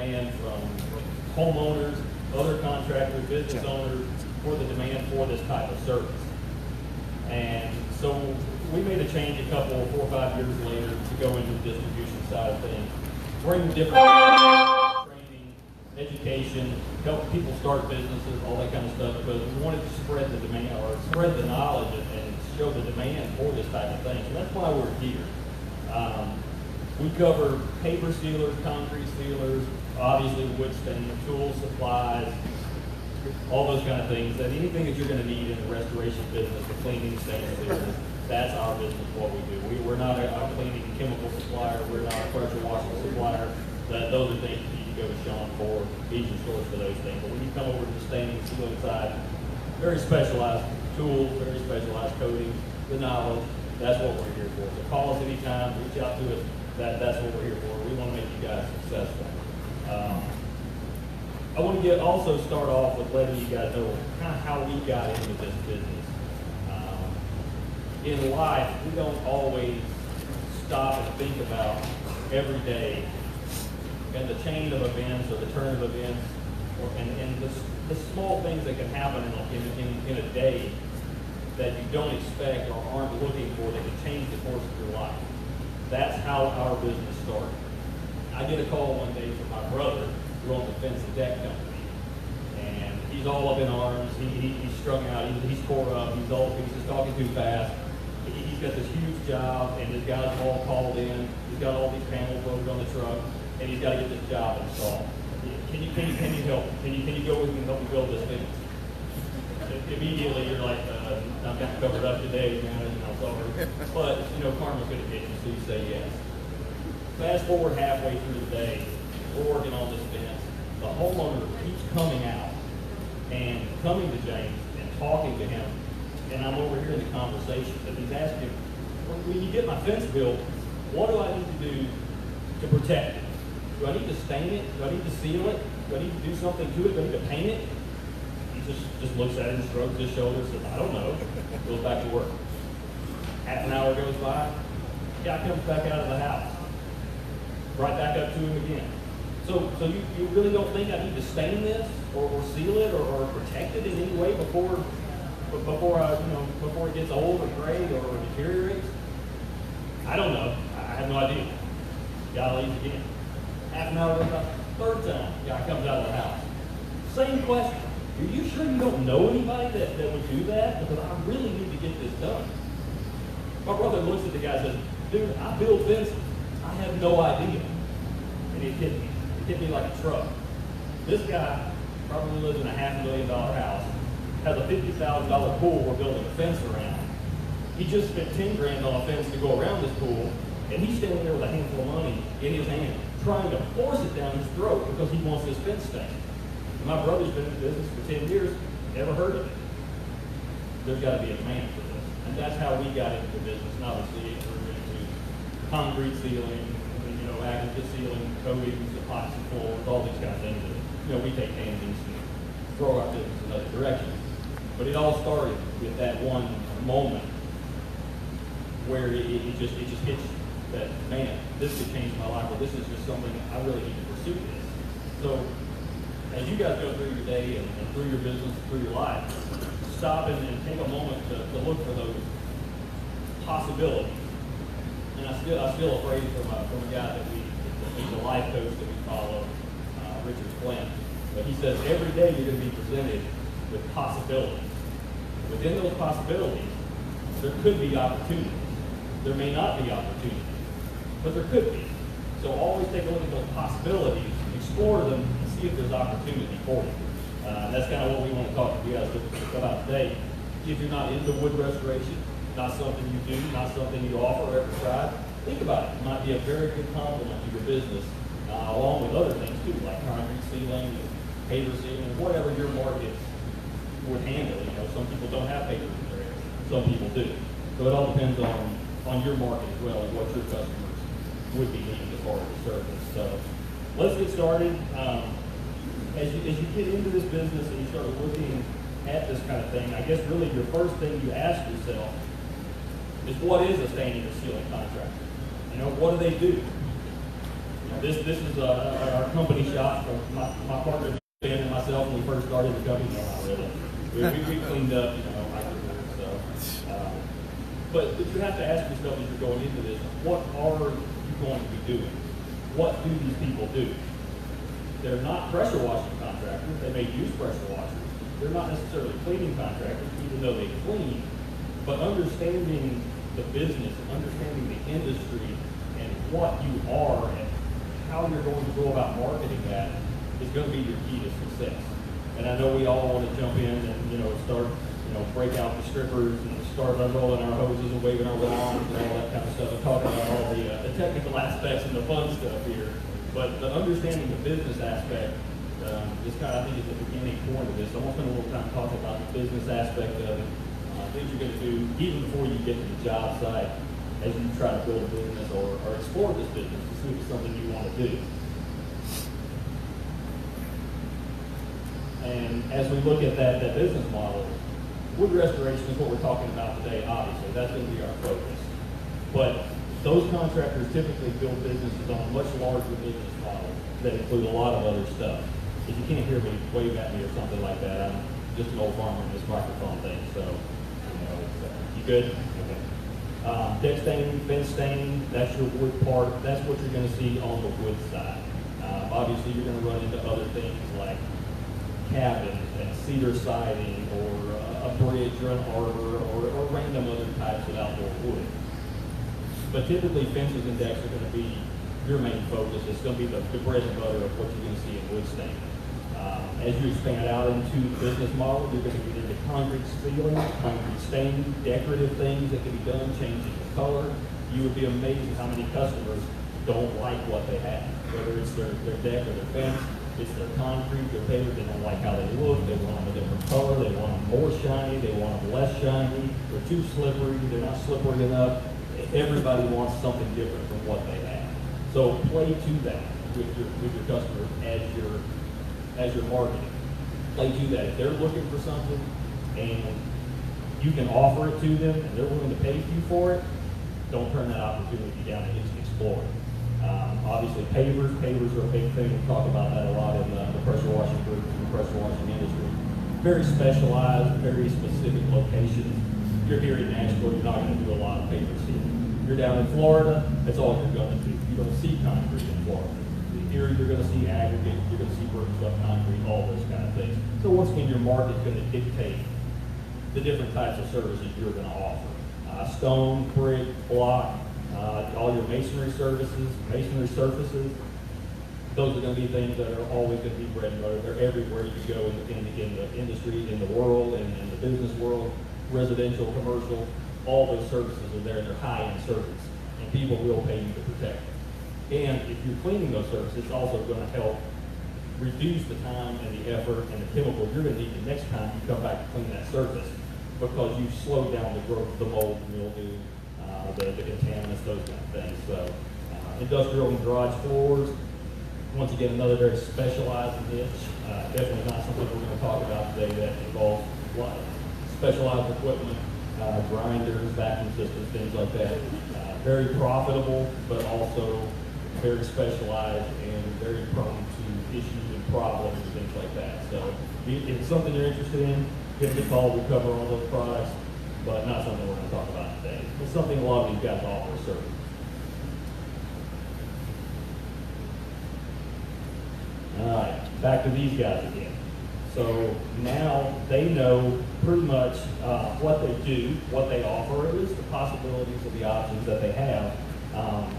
demand from homeowners, other contractors, business owners, for the demand for this type of service. And so we made a change a couple, 4 or 5 years later to go into the distribution side of things, bring different training, education, help people start businesses, all that kind of stuff, because we wanted to spread the demand or spread the knowledge and show the demand for this type of thing. So that's why we're here. We cover paper sealers, concrete sealers, obviously wood staining, tools, supplies, all those kind of things. That anything that you're going to need in the restoration business, the cleaning, staining business, that's our business, what we do. We're not a cleaning chemical supplier. We're not a pressure washing supplier. Those are things you need to go to Sean for. He's your source for those things. But when you come over to the staining and sealing side, very specialized tools, very specialized coating, the knowledge, that's what we're here for. So call us anytime, reach out to us. That's what we're here for. We want to make you guys successful. I want to also start off with letting you guys know kind of how we got into this business. In life, we don't always stop and think about every day and the chain of events or the turn of events and the small things that can happen in a day that you don't expect or aren't looking for that can change the course of your life. That's how our business started. I get a call one day from my brother who owns a fence and deck company, and he's all up in arms. He's strung out. He's tore up. He's just talking too fast. He's got this huge job, and his guys have all called in. He's got all these panels loaded on the truck, and he's got to get this job installed. Can you help? Can you go with me and help me build this fence? Immediately you're like, I'm kind of covered up today, man, and I'm sorry. But, karma's going to get you, so you say yes. Fast forward halfway through the day, we're working on this fence. The homeowner keeps coming out and coming to James and talking to him. And I'm overhearing the conversation that he's asking, when you get my fence built, what do I need to do to protect it? Do I need to stain it? Do I need to seal it? Do I need to do something to it? Do I need to paint it? He just looks at it and shrugs his shoulders and says, I don't know. Goes back to work. Half an hour goes by. Guy comes back out of the house. Right back up to him again. So you really don't think I need to stain this or seal it or protect it in any way before it gets old or gray or deteriorates? I don't know. I have no idea. Guy leaves again. Half an hour goes by. Third time, guy comes out of the house. Same question. Are you sure you don't know anybody that would do that? Because I really need to get this done. My brother looks at the guy and says, dude, I build fences. I have no idea. And it hit me. It hit me like a truck. This guy probably lives in a $500,000 house, has a $50,000 pool we're building a fence around. He just spent $10,000 on a fence to go around this pool, and he's standing there with a handful of money in his hand, trying to force it down his throat because he wants this fence stained. My brother's been in business for 10 years, never heard of it. There's got to be a demand for this. And that's how we got into the business. And obviously, we're into concrete sealing, aggregate sealing, coatings, epoxy floors, all these kind of things that, we take tangents and throw our business in other directions. But it all started with that one moment where it just hits you that, man, this could change my life, or this is just something I really need to pursue this. So, as you guys go through your day and through your business, through your life, stop and take a moment to look for those possibilities. And I steal a phrase from a guy that he's a life coach that we follow, Richard Flint. But he says every day you're going to be presented with possibilities. Within those possibilities, there could be opportunities. There may not be opportunities, but there could be. So always take a look at those possibilities, explore them, and see if there's opportunity for you. That's kind of what we want to talk to you guys about today. If you're not into wood restoration, not something you do, not something you offer or ever tried, think about it. It might be a very good complement to your business, along with other things too, like concrete sealing, paper sealing, whatever your market would handle. Some people don't have paper in their area. Some people do. So it all depends on your market as well and what your customers would be needing as far as the service. So let's get started. As you get into this business and you start looking at this kind of thing, I guess really your first thing you ask yourself is, what is a staining or sealing contractor? What do they do? This is our company shop. shop from my partner Ben and myself when we first started the company. No, not really. We cleaned up, microwave stuff. But you have to ask yourself as you're going into this, what are you going to be doing? What do these people do? They're not pressure washing contractors. They may use pressure washers. They're not necessarily cleaning contractors, even though they clean. But understanding the business, understanding the industry, and what you are and how you're going to go about marketing that is going to be your key to success. And I know we all want to jump in and start break out the strippers and start unrolling our hoses and waving our wands and all that kind of stuff and talking about all the technical aspects and the fun stuff here. But the understanding the business aspect is kind of, I think, is the beginning point of this. I want to spend a little time talking about the business aspect of it, things you're going to do even before you get to the job site as you try to build a business or explore this business to see if it's something you want to do. And as we look at that business model, wood restoration is what we're talking about today, obviously. That's going to be our focus. But those contractors typically build businesses on a much larger business model that include a lot of other stuff. If you can't hear me, wave at me or something like that. I'm just an old farmer in this microphone thing, so, you good? Okay. Deck staining, fence staining, that's your wood part. That's what you're going to see on the wood side. Obviously, you're going to run into other things like cabins and cedar siding or a bridge or an arbor or random other types of outdoor wood. But typically fences and decks are going to be your main focus. It's going to be the bread and butter of what you're going to see in wood staining. As you expand out into the business model, you're going to get into concrete sealing, concrete staining, decorative things that can be done, changing the color. You would be amazed at how many customers don't like what they have, whether it's their deck or their fence. It's their concrete, their paper, they don't like how they look, they want them a different color, they want them more shiny, they want them less shiny, they're too slippery, they're not slippery enough. Everybody wants something different from what they have. So play to that with your customers as you're marketing. Play to that. If they're looking for something and you can offer it to them and they're willing to pay you for it, don't turn that opportunity down and just explore it. Obviously, pavers are a big thing. We talk about that a lot in the pressure washing group and the pressure washing industry. Very specialized, very specific locations. If you're here in Nashville, you're not going to do a lot of paver sealing. If you're down in Florida, that's all you're going to do. You don't see concrete in Florida. Here, you're going to see aggregate, you're going to see bruised up concrete, all those kind of things. So once again, your market's going to dictate the different types of services you're going to offer. Stone, brick, block, all your masonry services, masonry surfaces, those are going to be things that are always going to be bread and butter. They're everywhere you go in the industry, in the world, in the business world, residential, commercial, all those services are there. They're high-end services, and people will pay you to protect them. And if you're cleaning those surfaces, it's also going to help reduce the time and the effort and the chemicals you're going to need the next time you come back to clean that surface, because you've slowed down the growth of the mold, mildew, the contaminants, those kind of things. So industrial and garage floors, once again, another very specialized niche. Definitely not something we're going to talk about today that involves a lot of specialized equipment, grinders, vacuum systems, things like that. Very profitable, but also very specialized and very prone to issues and problems and things like that. So if it's something you're interested in, give us a call. We cover all those products, but not something we're going to talk about today. It's something a lot of these guys offer a service. All right, back to these guys again. So now they know pretty much what they do, what they offer, or at least the possibilities of the options that they have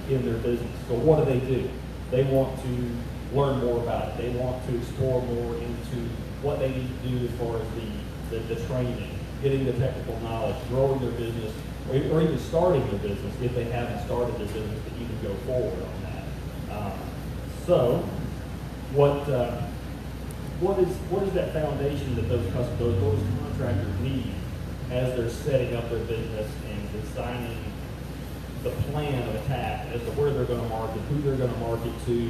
in their business. So what do? They want to learn more about it. They want to explore more into what they need to do as far as the training, getting the technical knowledge, growing their business, or even starting their business if they haven't started their business to even go forward on that. So what is that foundation that those contractors need as they're setting up their business and designing the plan of attack as to where they're going to market, who they're going to market to,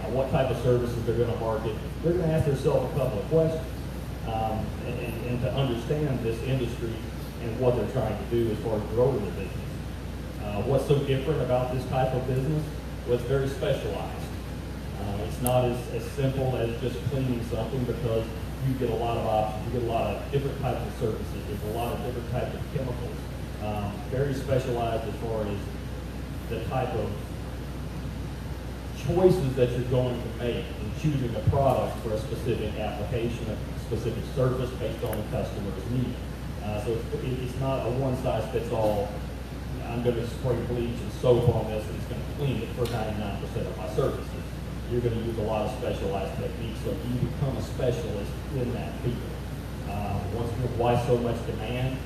what type of services they're going to market? They're going to ask themselves a couple of questions and to understand this industry and what they're trying to do as far as growing the business. What's so different about this type of business? Well, it's very specialized. It's not as simple as just cleaning something, because you get a lot of options. You get a lot of different types of services. There's a lot of different types of chemicals. Very specialized as far as the type of choices that you're going to make in choosing a product for a specific application, a specific service based on the customer's need. So it's not a one-size-fits-all. I'm going to spray bleach and soap on this, and it's going to clean it for 99% of my services. You're going to use a lot of specialized techniques, so you become a specialist in that field. Once again, why so much demand?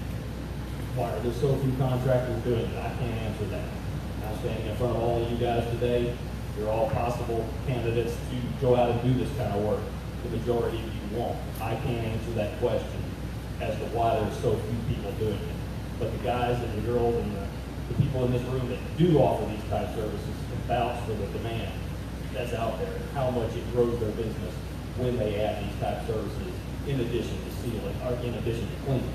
Why are there so few contractors doing it? I can't answer that. I'm standing in front of all of you guys today. You're all possible candidates to go out and do this kind of work. The majority of you won't. I can't answer that question as to why there's so few people doing it. But the guys and the girls and the people in this room that do offer these type of services can vouch for the demand that's out there, and how much it grows their business when they add these type of services in addition to sealing, or in addition to cleaning.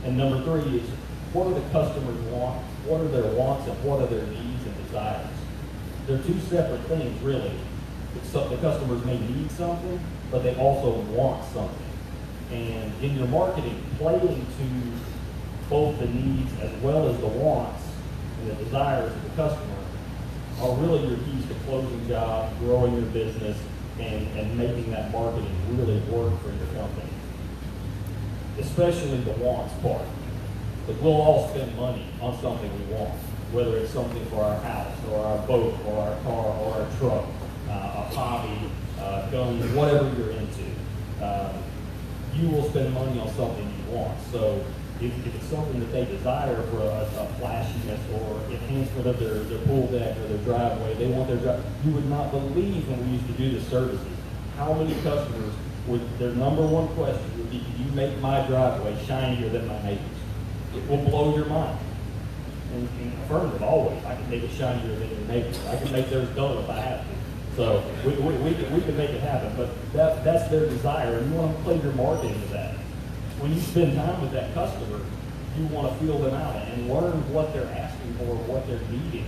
And number three is, what do the customers want? What are their wants and what are their needs and desires? They're two separate things, really. The customers may need something, but they also want something. And in your marketing, playing to both the needs as well as the wants and the desires of the customer are really your keys to closing jobs, growing your business, and making that marketing really work for your company. Especially the wants part. But we'll all spend money on something we want, whether it's something for our house, or our boat, or our car, or our truck, a hobby, guns, whatever you're into. You will spend money on something you want. So if it's something that they desire for a flashiness or enhancement of their pool deck or their driveway, they want their drive. You would not believe, when we used to do the services, how many customers would, their number one question would be, can you make my driveway shinier than my neighbor's? It will blow your mind. And affirmative, always. I can make it shinier than your neighbor's. I can make theirs dull if I have to. So we can make it happen, but that's their desire, and you want to play your marketing to that. When you spend time with that customer, you want to feel them out and learn what they're asking for, what they're needing,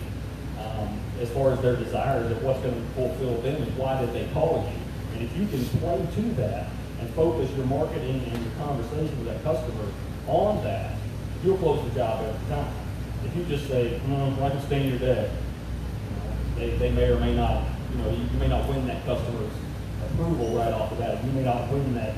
as far as their desires and what's going to fulfill them and why did they call you. And if you can play to that and focus your marketing and your conversation with that customer on that, you'll close the job every time. If you just say, I can stain your deck, they may or may not, you may not win that customer's approval right off the bat. You may not win that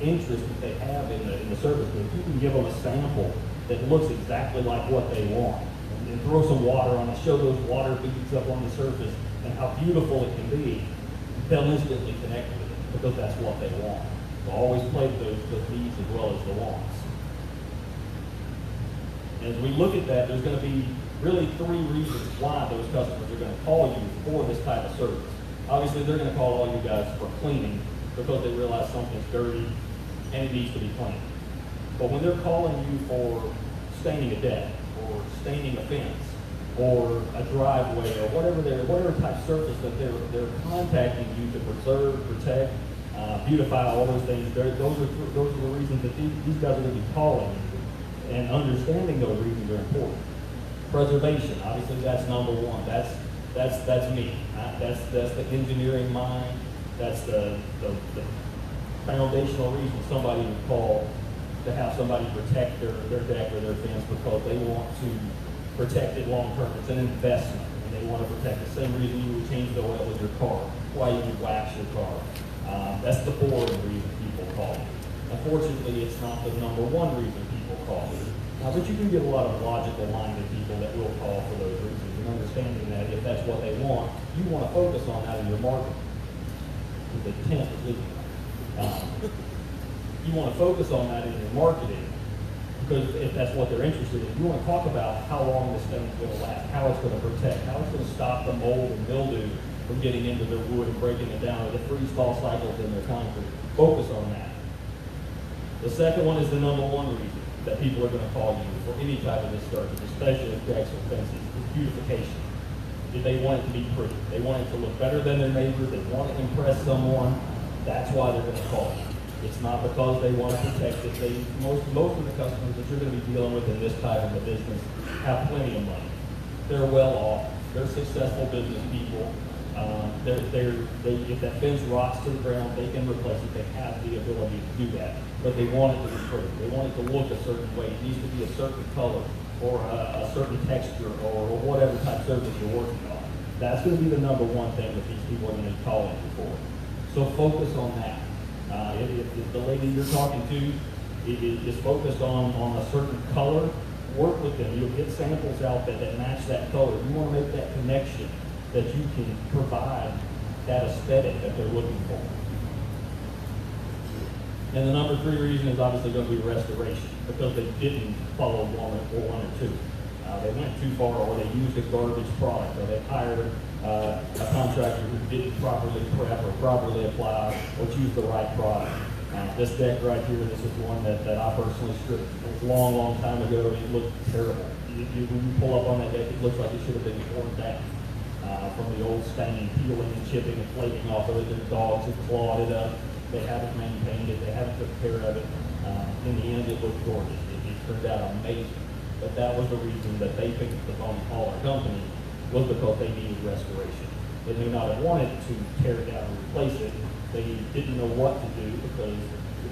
interest that they have in the service. But if you can give them a sample that looks exactly like what they want, and throw some water on it, show those water beads up on the surface and how beautiful it can be, they'll instantly connect with it because that's what they want. So always play those needs as well as the wants. As we look at that, there's going to be really three reasons why those customers are going to call you for this type of service. Obviously, they're going to call all you guys for cleaning because they realize something's dirty and it needs to be cleaned. But when they're calling you for staining a deck or staining a fence or a driveway or whatever type of surface that they're contacting you to preserve, protect, beautify, all those things, those are the reasons that these guys are going to be calling you. And understanding those reasons are important. Preservation, obviously, that's number one. That's me. That's the engineering mind. That's the foundational reason somebody would call to have somebody protect their deck or their fence because they want to protect it long term. It's an investment, and they want to protect it. Same reason you would change the oil with your car. Why you would wax your car. That's the boring reason people call it. Unfortunately, it's not the number one reason people call it. But you can get a lot of logical-minded people that will call for those reasons, and understanding that if that's what they want, you want to focus on that in your marketing. The tent is leaving. You want to focus on that in your marketing because if that's what they're interested in, you want to talk about how long this thing's going to last, how it's going to protect, how it's going to stop the mold and mildew from getting into their wood and breaking it down, or the freeze-thaw cycles in their concrete. Focus on that. The second one is the number one reason that people are going to call you for any type of this service, especially decks or fences, is beautification. They want it to be pretty. They want it to look better than their neighbors. They want to impress someone. That's why they're going to call you. It's not because they want to protect it. Most of the customers that you're going to be dealing with in this type of a business have plenty of money. They're well off. They're successful business people. If that fence rots to the ground, they can replace it. They have the ability to do that. But they want it to improve. They want it to look a certain way. It needs to be a certain color or a certain texture or whatever type of service you're working on. That's going to be the number one thing that these people are going to be calling you for. So focus on that. If the lady you're talking to is focused on a certain color, work with them. You'll get samples out that match that color. You want to make that connection that you can provide that aesthetic that they're looking for. And the number 3 reason is obviously going to be restoration, because they didn't follow one or two. They went too far, or they used a garbage product, or they hired a contractor who didn't properly prep or properly apply or choose the right product. This deck right here, this is one that I personally stripped a long time ago. It looked terrible. When you pull up on that deck, it looks like it should have been torn down from the old stain, peeling and chipping and flaking off of it. The dogs have clawed it up. They haven't maintained it. They haven't took care of it. In the end, it looked gorgeous. It turned out amazing. But that was the reason that they picked the phone call our company, was because they needed restoration. They may not have wanted to tear it down and replace it. They didn't know what to do because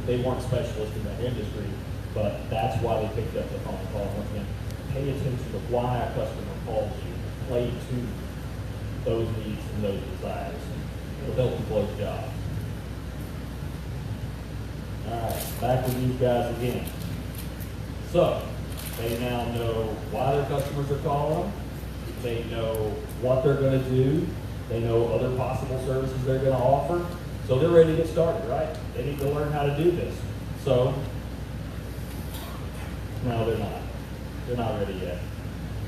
they weren't specialists in that industry, but that's why they picked up the phone call. Once again, pay attention to why a customer calls you. Play to those needs and those desires. It'll help you close jobs. All right, back with these guys again. So, they now know why their customers are calling. They know what they're going to do. They know other possible services they're going to offer. So they're ready to get started, right? They need to learn how to do this. So, no, they're not. They're not ready yet.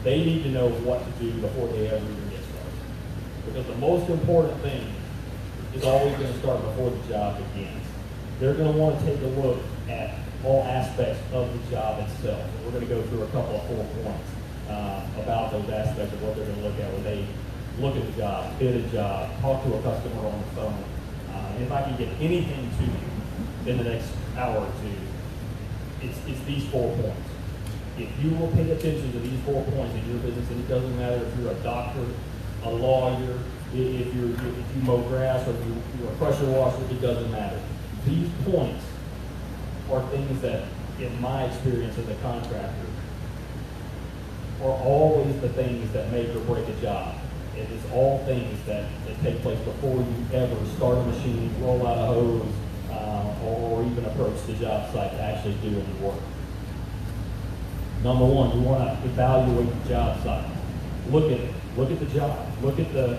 They need to know what to do before they ever even get started. Because the most important thing is always going to start before the job begins. They're going to want to take a look at all aspects of the job itself. And we're going to go through a couple of 4 points about those aspects of what they're going to look at when they look at the job, bid a job, talk to a customer on the phone. If I can get anything to you in the next hour or two, it's these 4 points. If you will pay attention to these 4 points in your business, and it doesn't matter if you're a doctor, a lawyer, if you mow grass, or if you're a pressure washer, it doesn't matter. These points are things that, in my experience as a contractor, are always the things that make or break a job. It is all things that take place before you ever start a machine, roll out a hose, or even approach the job site to actually do any work. Number 1, you want to evaluate the job site. Look at it. Look at the job. Look at the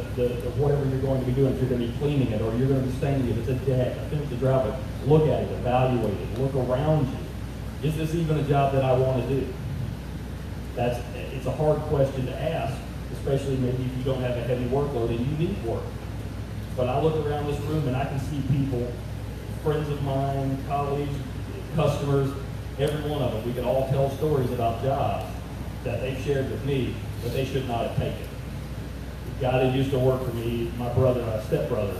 whatever you're going to be doing. If you're going to be cleaning it, or you're going to be staining it, if it's a deck, a fence, a driveway, look at it, evaluate it, look around you. Is this even a job that I want to do? It's a hard question to ask, especially maybe if you don't have a heavy workload and you need work. But I look around this room and I can see people, friends of mine, colleagues, customers, every one of them. We can all tell stories about jobs that they've shared with me that they should not have taken. The guy that used to work for me, my brother, my stepbrother,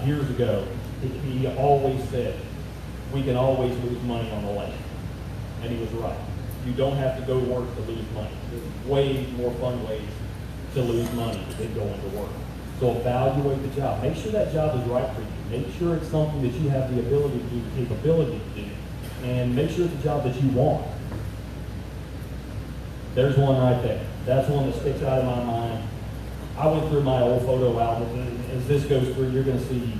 years ago, he always said, we can always lose money on the lake. And he was right. You don't have to go to work to lose money. There's way more fun ways to lose money than going to work. So evaluate the job. Make sure that job is right for you. Make sure it's something that you have the ability to do, the capability to do. And make sure it's a job that you want. There's one right there. That's one that sticks out of my mind. I went through my old photo album, and as this goes through, you're going to see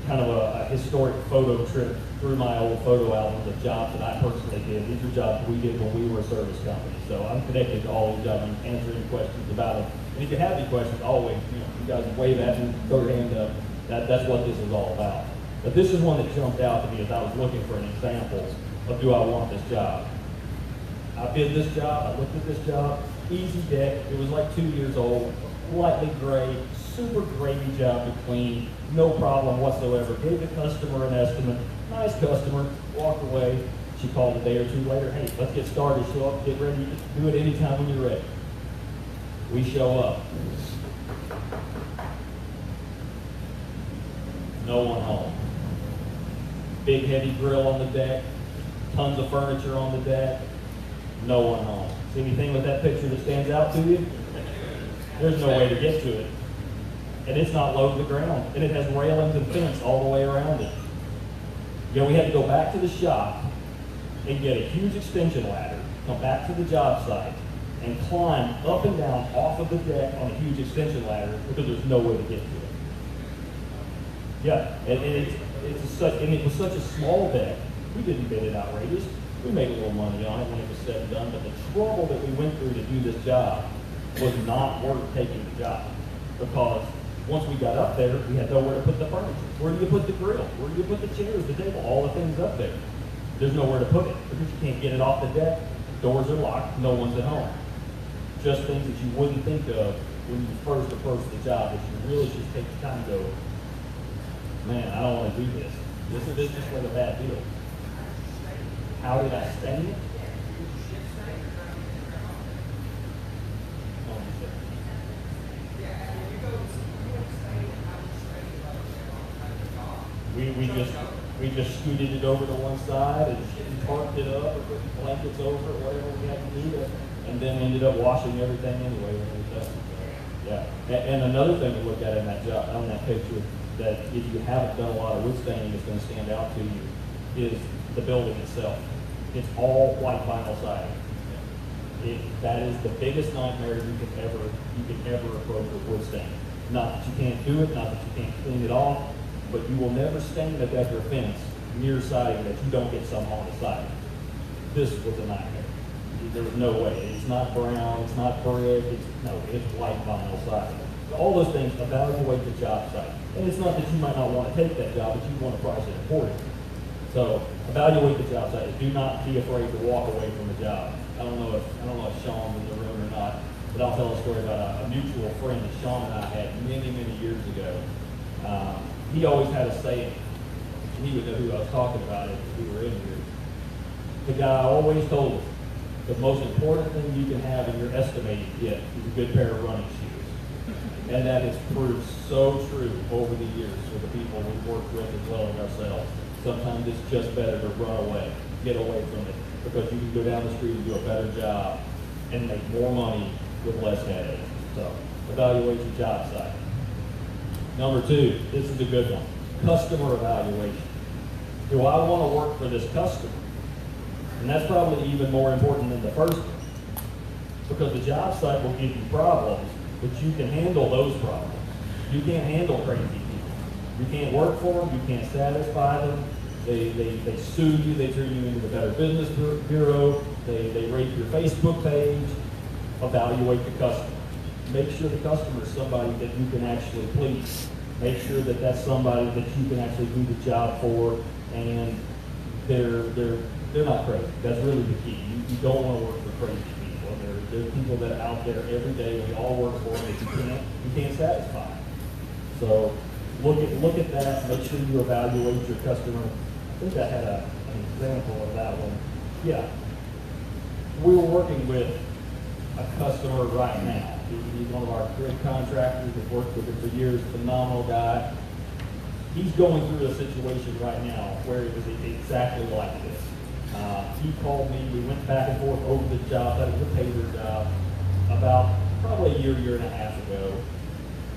kind of a historic photo trip through my old photo albums of jobs that I personally did. These are jobs we did when we were a service company. So I'm connected to all these jobs and answer any questions about them. And if you have any questions, always, you guys wave at me, throw your hand up. That's what this is all about. But this is one that jumped out to me as I was looking for an example of, do I want this job? I bid this job, I looked at this job, easy deck, it was like 2 years old, lightly gray, super gravy job to clean, no problem whatsoever. Gave the customer an estimate, nice customer, walked away. She called a day or two later, hey, let's get started, show up, get ready, do it anytime when you're ready. We show up. No one home. Big heavy grill on the deck, tons of furniture on the deck, no one home. See anything with that picture that stands out to you? There's no way to get to it. And it's not low to the ground. And it has railings and fence all the way around it. Yeah, we had to go back to the shop and get a huge extension ladder, come back to the job site, and climb up and down off of the deck on a huge extension ladder because there's no way to get to it. Yeah, and it was such a small deck. We didn't bid it outrageous. We made a little money on it when it was said and done, but the trouble that we went through to do this job was not worth taking the job, because once we got up there, we had nowhere to put the furniture. Where do you put the grill? Where do you put the chairs, the table, all the things up there? There's nowhere to put it because you can't get it off the deck. Doors are locked. No one's at home. Just things that you wouldn't think of when you first approach the job, that you really should take the time to go, man, I don't want to do this. This just like a bad deal. How did I stain it? We just scooted it over to one side and tarped it up or put blankets over it, whatever we had to do, and then ended up washing everything anyway when we done. Yeah. And another thing to look at in that job, on that picture, that if you haven't done a lot of wood staining, is going to stand out to you, is the building itself. It's all white vinyl siding. That is the biggest nightmare you can ever approach with wood staining. Not that you can't do it, not that you can't clean it off, but you will never stain a deck or fence near siding that you don't get some on the siding. This was a nightmare. There was no way. It's not brown, it's not brick, it's white vinyl siding. So all those things, evaluate the job site. And it's not that you might not want to take that job, but you want to price it accordingly. So evaluate the job site. Do not be afraid to walk away from a job. I don't know if Sean's in the room or not, but I'll tell a story about a mutual friend that Sean and I had many, many years ago. He always had a saying. He would know who I was talking about if we were in here. The guy always told us, the most important thing you can have in your estimating kit is a good pair of running shoes. And that has proved so true over the years for the people we've worked with as well as ourselves. Sometimes it's just better to run away, get away from it, because you can go down the street and do a better job and make more money with less headache. So evaluate your job site. Number 2, this is a good one, customer evaluation. Do I want to work for this customer? And that's probably even more important than the first one, because the job site will give you problems, but you can handle those problems. You can't handle crazy people. You can't work for them, you can't satisfy them. They sue you, they turn you into the Better Business Bureau, they rape your Facebook page. Evaluate the customer. Make sure the customer is somebody that you can actually please. Make sure that that's somebody that you can actually do the job for, and they're not crazy. That's really the key. You don't want to work for crazy people. There are people that are out there every day. We all work for them that you can't satisfy. So look at that. Make sure you evaluate your customer. I think I had an example of that one. Yeah, we were working with a customer right now. He's one of our great contractors. We've worked with him for years. Phenomenal guy. He's going through a situation right now where it was exactly like this. He called me. We went back and forth over the job. That was a paver job about probably a year and a half ago.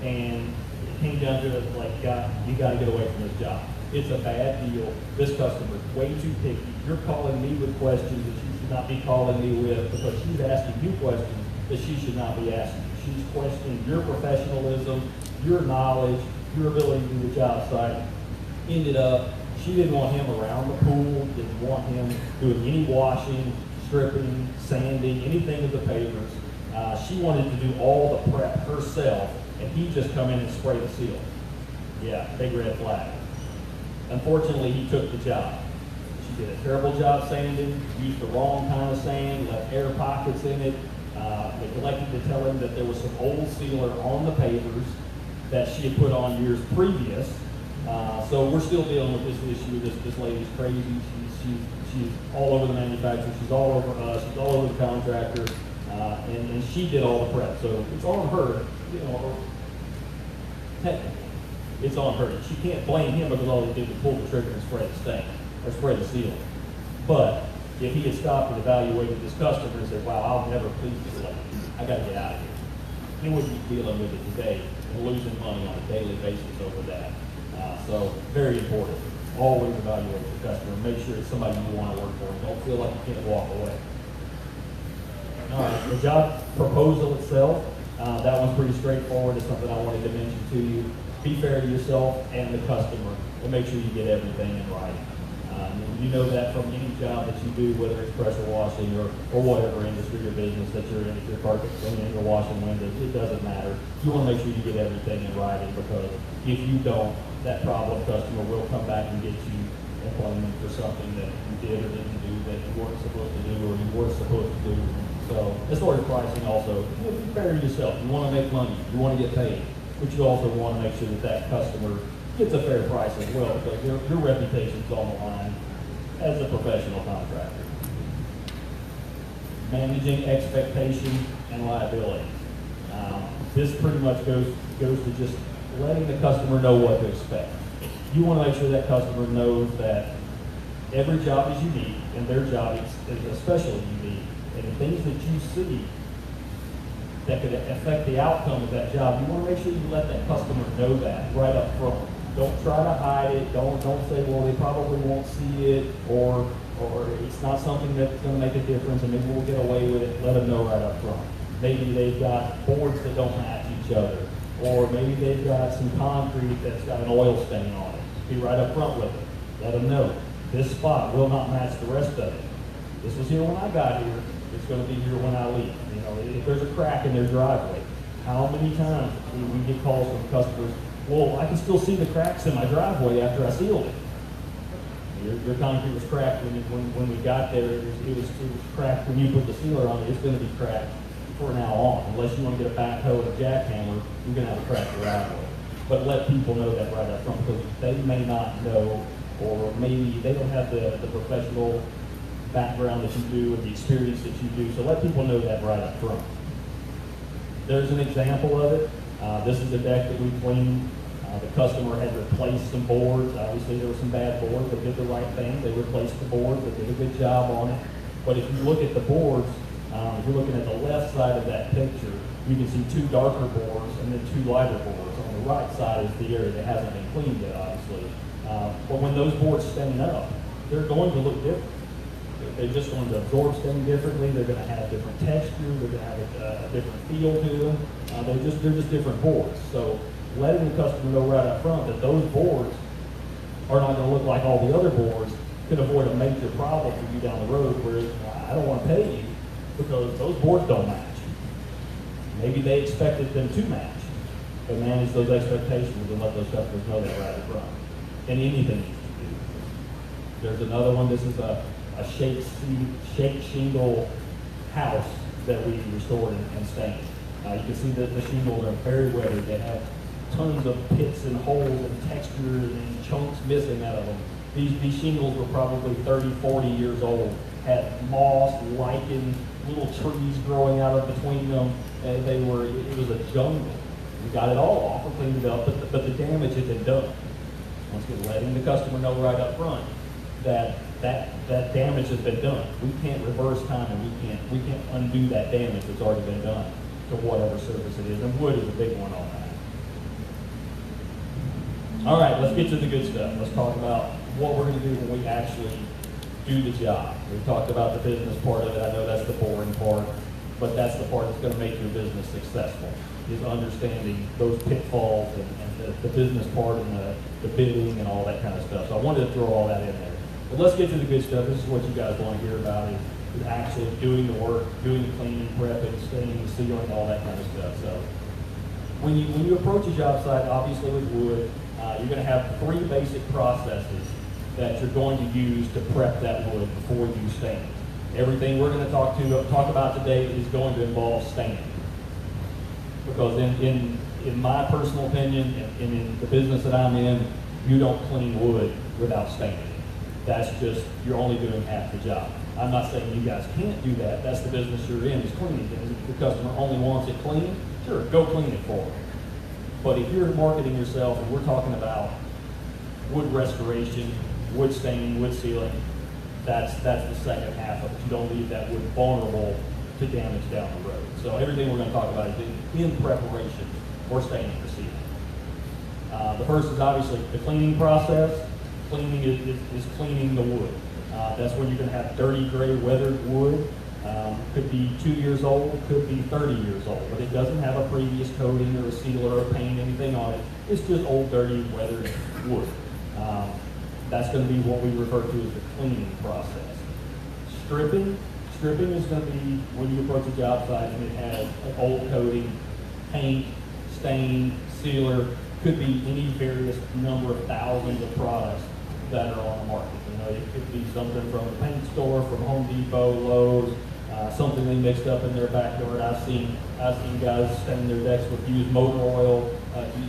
And it came down to it like, you got to get away from this job. It's a bad deal. This customer is way too picky. You're calling me with questions that you should not be calling me with, because she's asking you questions that she should not be asking. She's questioning your professionalism, your knowledge, your ability to do the job site. Ended up, she didn't want him around the pool, didn't want him doing any washing, stripping, sanding, anything of the pavers. She wanted to do all the prep herself, and he just come in and spray the seal. Yeah, big red flag. Unfortunately, he took the job. She did a terrible job sanding, used the wrong kind of sand, left air pockets in it. They neglected to tell him that there was some old sealer on the pavers that she had put on years previous. So we're still dealing with this issue. This lady's crazy. She's all over the manufacturer. She's all over us. She's all over the contractor. And she did all the prep. So it's on her, technically. It's on her. She can't blame him because all he did was pull the trigger and spray the stain, or spray the seal. But if he had stopped and evaluated this customer and said, wow, I'll never please this lady, I got to get out of here. he wouldn't be dealing with it today and losing money on a daily basis over that. So very important. Always evaluate your customer. Make sure it's somebody you want to work for and don't feel like you can't walk away. All right, the job proposal itself, that one's pretty straightforward. It's something I wanted to mention to you. Be fair to yourself and the customer and make sure you get everything in writing. You know that from any job that you do, whether it's pressure washing or whatever industry or business that you're in, if you're carpet cleaning or washing windows, it doesn't matter. You want to make sure you get everything in writing, because if you don't, that problem customer will come back and get you and blame you for something that you did or didn't do that you weren't supposed to do or you were supposed to do. So as far as pricing also, be fair to yourself. You want to make money, you want to get paid, but you also want to make sure that that customer gets a fair price as well, because your reputation's on the line as a professional contractor. Managing expectation and liability. This pretty much goes to just letting the customer know what to expect. You want to make sure that customer knows that every job is unique and their job is especially unique. And the things that you see that could affect the outcome of that job, you want to make sure you let that customer know that right up front. Don't try to hide it. Don't say, well, they probably won't see it, or it's not something that's going to make a difference, and maybe we'll get away with it. Let them know right up front. Maybe they've got boards that don't match each other, or maybe they've got some concrete that's got an oil stain on it. Be right up front with it. Let them know this spot will not match the rest of it. This was here when I got here. It's going to be here when I leave. You know, if there's a crack in their driveway, how many times do we get calls from customers? Well, I can still see the cracks in my driveway after I sealed it. Your concrete was cracked when we got there. It was cracked when you put the sealer on it. It's going to be cracked from now on. Unless you want to get a backhoe and a jackhammer, you're going to have a cracked driveway. But let people know that right up front, because they may not know, or maybe they don't have the professional background that you do or the experience that you do. So let people know that right up front. There's an example of it. This is the deck that we cleaned. The customer had replaced some boards. Obviously, there were some bad boards. They did the right thing. They replaced the boards. They did a good job on it. But if you look at the boards, if you're looking at the left side of that picture, you can see two darker boards and then two lighter boards. On the right side is the area that hasn't been cleaned yet, obviously. But when those boards stain up, they're going to look different. They're just going to absorb stain differently. They're going to have different texture. They're going to have a different feel to them. They're just different boards. So letting the customer know right up front that those boards are not going to look like all the other boards could avoid a major problem for you down the road where I don't want to pay you because those boards don't match. Maybe they expected them to match, but manage those expectations and let those customers know that right up front. And anything you do. There's another one. This is a shake shingle house that we restored and stained. You can see that the shingles are very weathered. They have tons of pits and holes and textures and chunks missing out of them. These shingles were probably 30, 40 years old, had moss, lichen, little trees growing out of between them, and it was a jungle. We got it all off and cleaned it up, but the damage had been done. Once again, letting the customer know right up front that damage has been done. We can't reverse time, and we can't undo that damage that's already been done to whatever surface it is, and wood is a big one on that. All right, let's get to the good stuff. Let's talk about what we're going to do when we actually do the job. We've talked about the business part of it. I know that's the boring part, but that's the part that's going to make your business successful, is understanding those pitfalls and the business part and the bidding and all that kind of stuff. So I wanted to throw all that in there. But let's get to the good stuff. This is what you guys want to hear about, is actually doing the work, doing the cleaning, prepping, staining, sealing, all that kind of stuff. So when you approach a job site, obviously with wood, you're going to have 3 basic processes that you're going to use to prep that wood before you stain it. Everything we're going to talk about today is going to involve staining. Because in my personal opinion, and in the business that I'm in, you don't clean wood without staining it. That's just, you're only doing half the job. I'm not saying you guys can't do that. That's the business you're in, is cleaning things. If the customer only wants it clean, sure, go clean it for them. But if you're marketing yourself, and we're talking about wood restoration, wood staining, wood sealing, that's the second half of it. You don't leave that wood vulnerable to damage down the road. So everything we're going to talk about is in preparation for staining or sealing. The first is obviously the cleaning process. Cleaning is cleaning the wood. That's when you're going to have dirty, gray, weathered wood. Could be 2 years old, could be 30 years old, but it doesn't have a previous coating or a sealer or paint, anything on it. It's just old, dirty, weathered wood. That's going to be what we refer to as the cleaning process. Stripping is going to be when you approach a job site and it has an old coating, paint, stain, sealer, could be any various number of thousands of products that are on the market. You know, it could be something from a paint store, from Home Depot, Lowe's, something they mixed up in their backyard. I've seen guys stain their decks with used motor oil.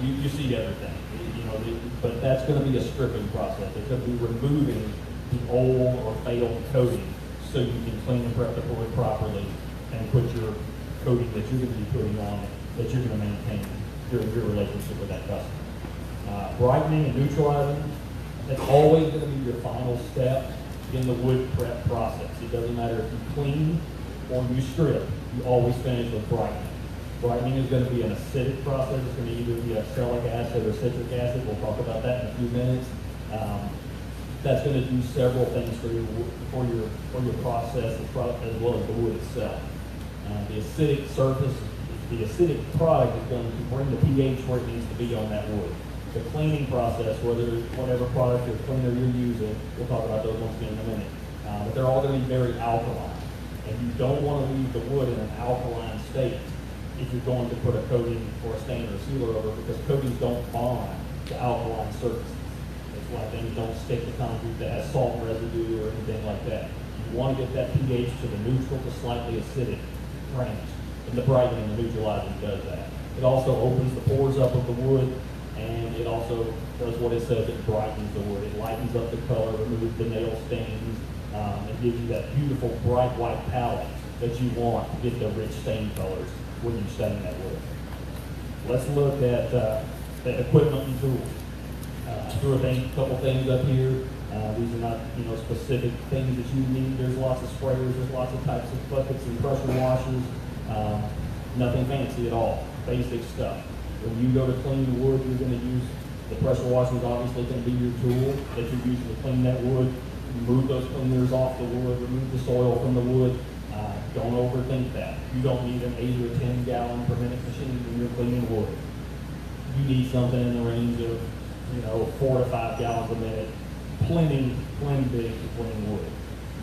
You see everything. You know, but that's going to be a stripping process. It's going to be removing the old or failed coating so you can clean and prep the wood properly and put your coating that you're going to be putting on it, that you're going to maintain during your relationship with that customer. Brightening and neutralizing, that's always going to be your final step in the wood prep process. It doesn't matter if you clean or you strip, you always finish with brightening. Brightening is going to be an acidic process. It's going to either be acrylic acid or citric acid. We'll talk about that in a few minutes. That's going to do several things for your process as well as the wood itself. The acidic surface, the acidic product is going to bring the pH where it needs to be on that wood. The cleaning process, whatever product or cleaner you're using, we'll talk about those once again in a minute. But they're all going to be very alkaline. And you don't want to leave the wood in an alkaline state if you're going to put a coating or a stain or a sealer over, because coatings don't bond to alkaline surfaces. That's why things don't stick to concrete that has salt residue or anything like that. You want to get that pH to the neutral to slightly acidic range. And the brightening and the neutralizing does that. It also opens the pores up of the wood, and it also does what it says, it brightens the wood. It lightens up the color, removes the nail stains, and gives you that beautiful bright white palette that you want to get the rich stain colors when you stain that wood. Let's look at the equipment and tools. I threw a couple things up here. These are not specific things that you need. There's lots of sprayers, there's lots of types of buckets and pressure washers. Nothing fancy at all, basic stuff. When you go to clean the wood, you're going to use the pressure washer is obviously going to be your tool that you're using to clean that wood. Remove those cleaners off the wood, remove the soil from the wood. Don't overthink that. You don't need an 8 or 10 gallon per minute machine when you're cleaning wood. You need something in the range of 4 to 5 gallons a minute. Plenty big to clean wood.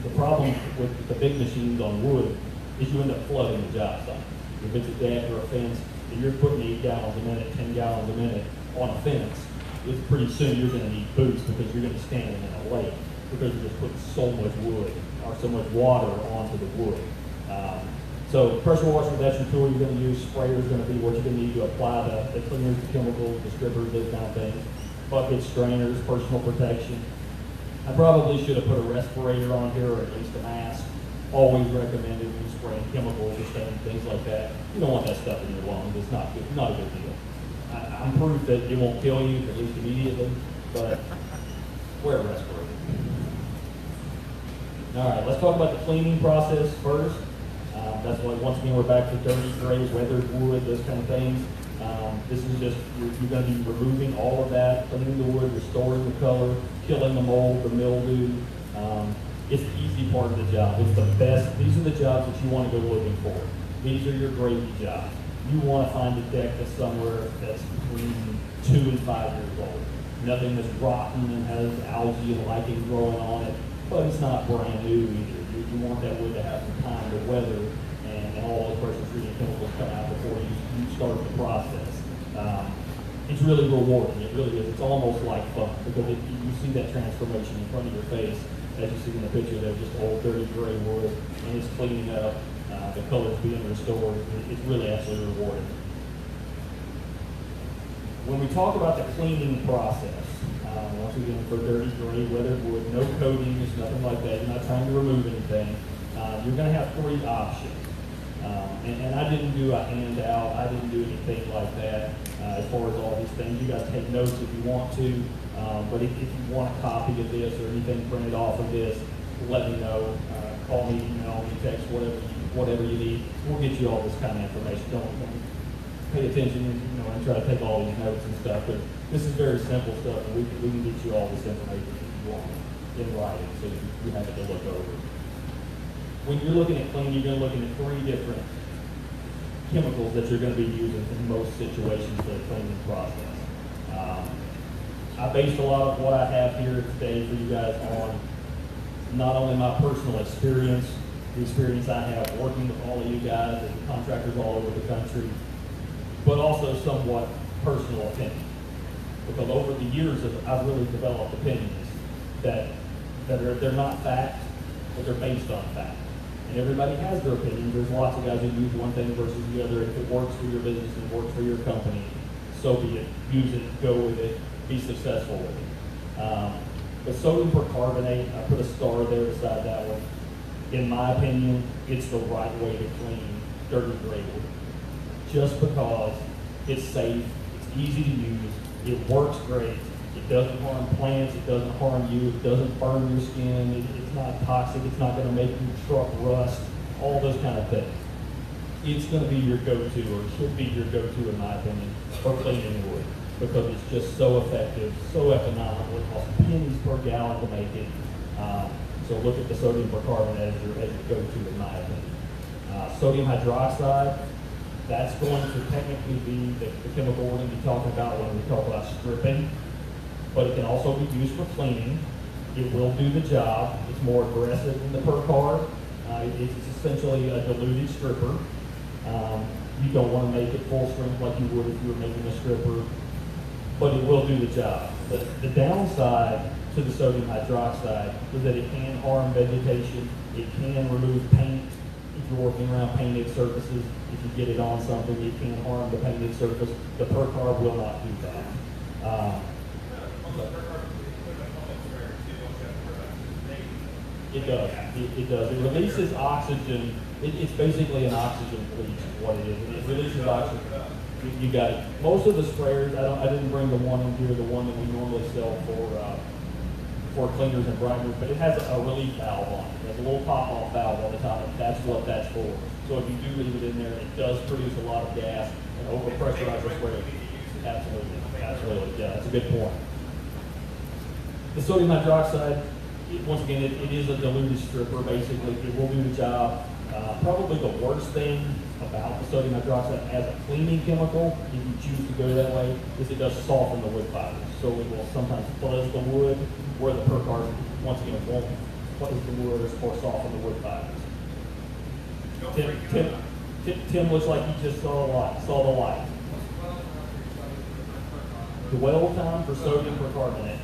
The problem with the big machines on wood is you end up flooding the job site. If it's a deck or a fence, and you're putting 8 gallons a minute, 10 gallons a minute on a fence, it's pretty soon you're going to need boots because you're going to be standing in a lake because you're just putting so much wood or so much water onto the wood. So pressure washer, that's your tool you're going to use. Sprayer is going to be what you're going to need to apply the cleaners, the chemicals, the strippers, those kind of things. Buckets, strainers, personal protection. I probably should have put a respirator on here or at least a mask. Always recommended when spraying chemicals or things like that. You don't want that stuff in your lungs. It's not good, not a good deal. I'm proof that it won't kill you, at least immediately, but wear a respirator. All right, let's talk about the cleaning process first. That's why, once again, we're back to dirty, gray, weathered wood, those kind of things. This is just, you're going to be removing all of that, cleaning the wood, restoring the color, killing the mold, the mildew. It's the easy part of the job. It's the best. These are the jobs that you want to go looking for. These are your gravy jobs. You want to find a deck that's somewhere that's between 2 and 5 years old. Nothing that's rotten and has algae and lichen growing on it, but it's not brand new either. You want that wood to have some time to weather and all the pressure treating chemicals come out before you start the process. It's really rewarding. It really is. It's almost like fun because you see that transformation in front of your face. As you see in the picture, there's just old, dirty gray wood, and it's cleaning up. The colors being restored. It's really absolutely rewarding. When we talk about the cleaning process, once again, for dirty, gray, weathered wood, no coatings, nothing like that. You're not trying to remove anything. You're going to have 3 options. And I didn't do a handout. I didn't do anything like that as far as all these things. You guys take notes if you want to. But if you want a copy of this or anything printed off of this, let me know. Call me, email me, text, whatever you need. We'll get you all this kind of information. pay attention and, and try to take all these notes and stuff, but this is very simple stuff, and we can get you all this information if you want in writing, so you have it to look over. When you're looking at cleaning, you're going to look at 3 different chemicals that you're going to be using in most situations for the cleaning process. I based a lot of what I have here today for you guys on not only my personal experience, the experience I have working with all of you guys and contractors all over the country, but also somewhat personal opinion. Because over the years, I've really developed opinions that they're not fact, but they're based on fact. And everybody has their opinions. There's lots of guys who use one thing versus the other. If it works for your business and works for your company, so be it. Use it, go with it, be successful with it. But sodium percarbonate, I put a star there beside that one. In my opinion, it's the right way to clean dirty gray wood. Just because it's safe, it's easy to use, it works great, it doesn't harm plants, it doesn't harm you, it doesn't burn your skin, it's not toxic, it's not going to make your truck rust, all those kind of things. It's going to be your go-to, or should be your go-to in my opinion, for cleaning wood, because it's just so effective, so economical. It costs pennies per gallon to make it. So look at the sodium percarbonate as your go-to in my opinion. Sodium hydroxide, that's going to technically be the chemical we're going to be talking about when we talk about stripping, but it can also be used for cleaning. It will do the job. It's more aggressive than the percard. It's essentially a diluted stripper. You don't want to make it full strength like you would if you were making a stripper, but it will do the job. The downside to the sodium hydroxide is that it can harm vegetation. It can remove paint. If you're working around painted surfaces, if you get it on something, it can harm the painted surface. The percard will not do that. It does. It does. It releases oxygen. It's basically an oxygen bleach, is what it is. It releases oxygen. You got it. Most of the sprayers, I didn't bring the one in here, the one that we normally sell for cleaners and brighteners, but it has a relief valve on it. It has a little pop-off valve on the top, and that's what that's for. So if you do leave it in there, it does produce a lot of gas and overpressurize the sprayer. Absolutely. Absolutely. Yeah, that's a good point. The sodium hydroxide, once again, it is a diluted stripper, basically. It will do the job. Probably the worst thing about the sodium hydroxide as a cleaning chemical, if you choose to go that way, is it does soften the wood fibers. So it will sometimes fuzz the wood, where the percard, once again, won't fuzz the wood or soften the wood fibers. Tim looks like he just saw the light. Dwell time for sodium percarbonate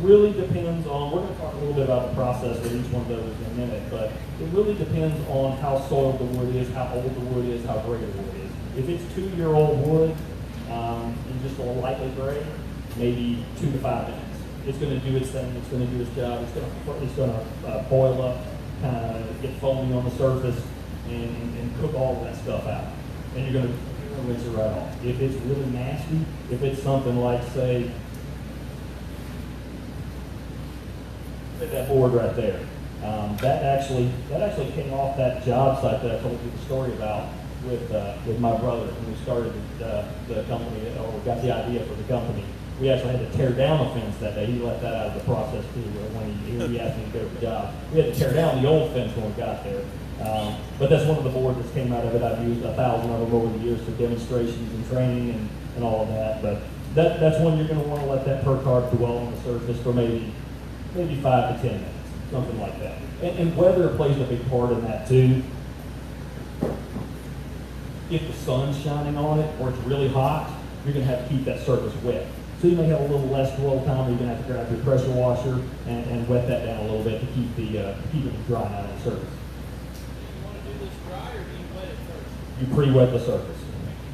really depends on, we're going to talk a little bit about the process with each one of those in a minute, but it really depends on how soiled the wood is, how old the wood is, how gray the wood is. If it's 2-year-old wood and just a lightly gray, maybe 2 to 5 minutes. It's going to do its thing. It's going to do its job. It's going to boil up, kind of get foamy on the surface, and cook all of that stuff out. And you're going to rinse it right off. If it's really nasty, if it's something like, say, that board right there, that actually came off that job site that I told you the story about with my brother when we started the company, or got the idea for the company. We actually had to tear down a fence that day. He left that out of the process too. When he asked me to go to the job, we had to tear down the old fence when we got there. But that's one of the boards that came out of it. I've used 1,000 of them over the years for demonstrations and training and all of that. But that's when you're going to want to let that percard dwell on the surface for maybe 5 to 10 minutes, something like that. And weather plays a big part in that too. If the sun's shining on it or it's really hot, you're going to have to keep that surface wet. So you may have a little less dwell time. You're going to have to grab your pressure washer and wet that down a little bit to keep it dry out on the surface. Do you want to do this dry or do you wet it first? You pre-wet the surface.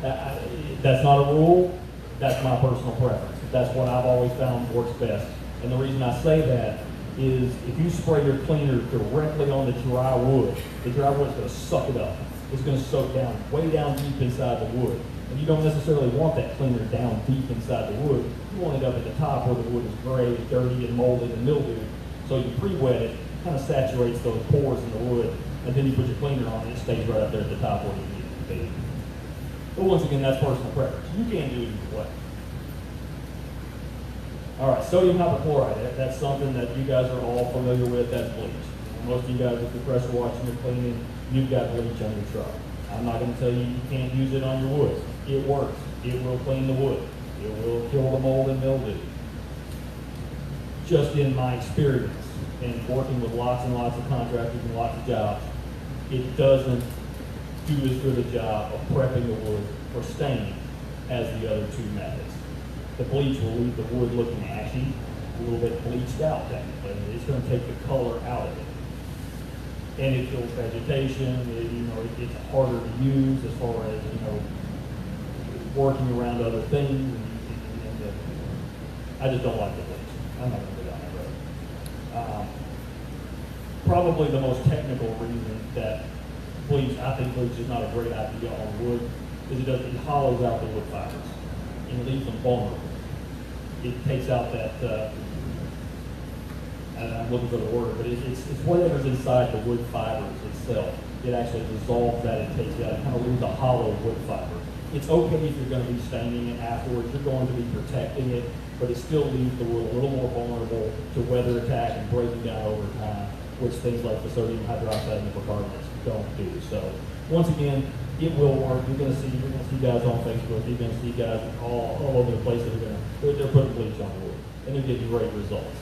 That's not a rule. That's my personal preference. That's what I've always found works best. And the reason I say that is if you spray your cleaner directly on the dry wood's going to suck it up. It's going to soak down, way down deep inside the wood. And you don't necessarily want that cleaner down deep inside the wood. You want it up at the top where the wood is gray, dirty, and molded and mildewed. So you pre-wet it, kind of saturates those pores in the wood, and then you put your cleaner on and it stays right up there at the top where you need it to be. But once again, that's personal preference. You can't do it either way. All right, sodium hypochlorite, that's something that you guys are all familiar with, that's bleach. Most of you guys, if you're pressure washing or cleaning, you've got bleach on your truck. I'm not going to tell you you can't use it on your wood. It works. It will clean the wood. It will kill the mold and mildew. Just in my experience and working with lots and lots of contractors and lots of jobs, it doesn't do as good a job of prepping the wood for staining as the other two methods. The bleach will leave the wood looking ashy, a little bit bleached out technically. It's going to take the color out of it. And it kills vegetation, it's harder to use as far as, working around other things. I just don't like the bleach. I'm not going to go down that road. Probably the most technical reason that I think bleach is not a great idea on wood is it hollows out the wood fibers and it leaves them vulnerable. It takes out that, I'm looking for the word, but it's whatever's inside the wood fibers itself. It actually dissolves that and takes it out. It kind of leaves a hollow wood fiber. It's okay if you're going to be staining it afterwards. You're going to be protecting it, but it still leaves the wood a little more vulnerable to weather attack and breaking down over time, which things like the sodium hydroxide and the percarbonates don't do. So once again, it will work. You're going to see guys on Facebook. You're going to see guys all over the place that they're putting bleach on wood, and they're getting great results.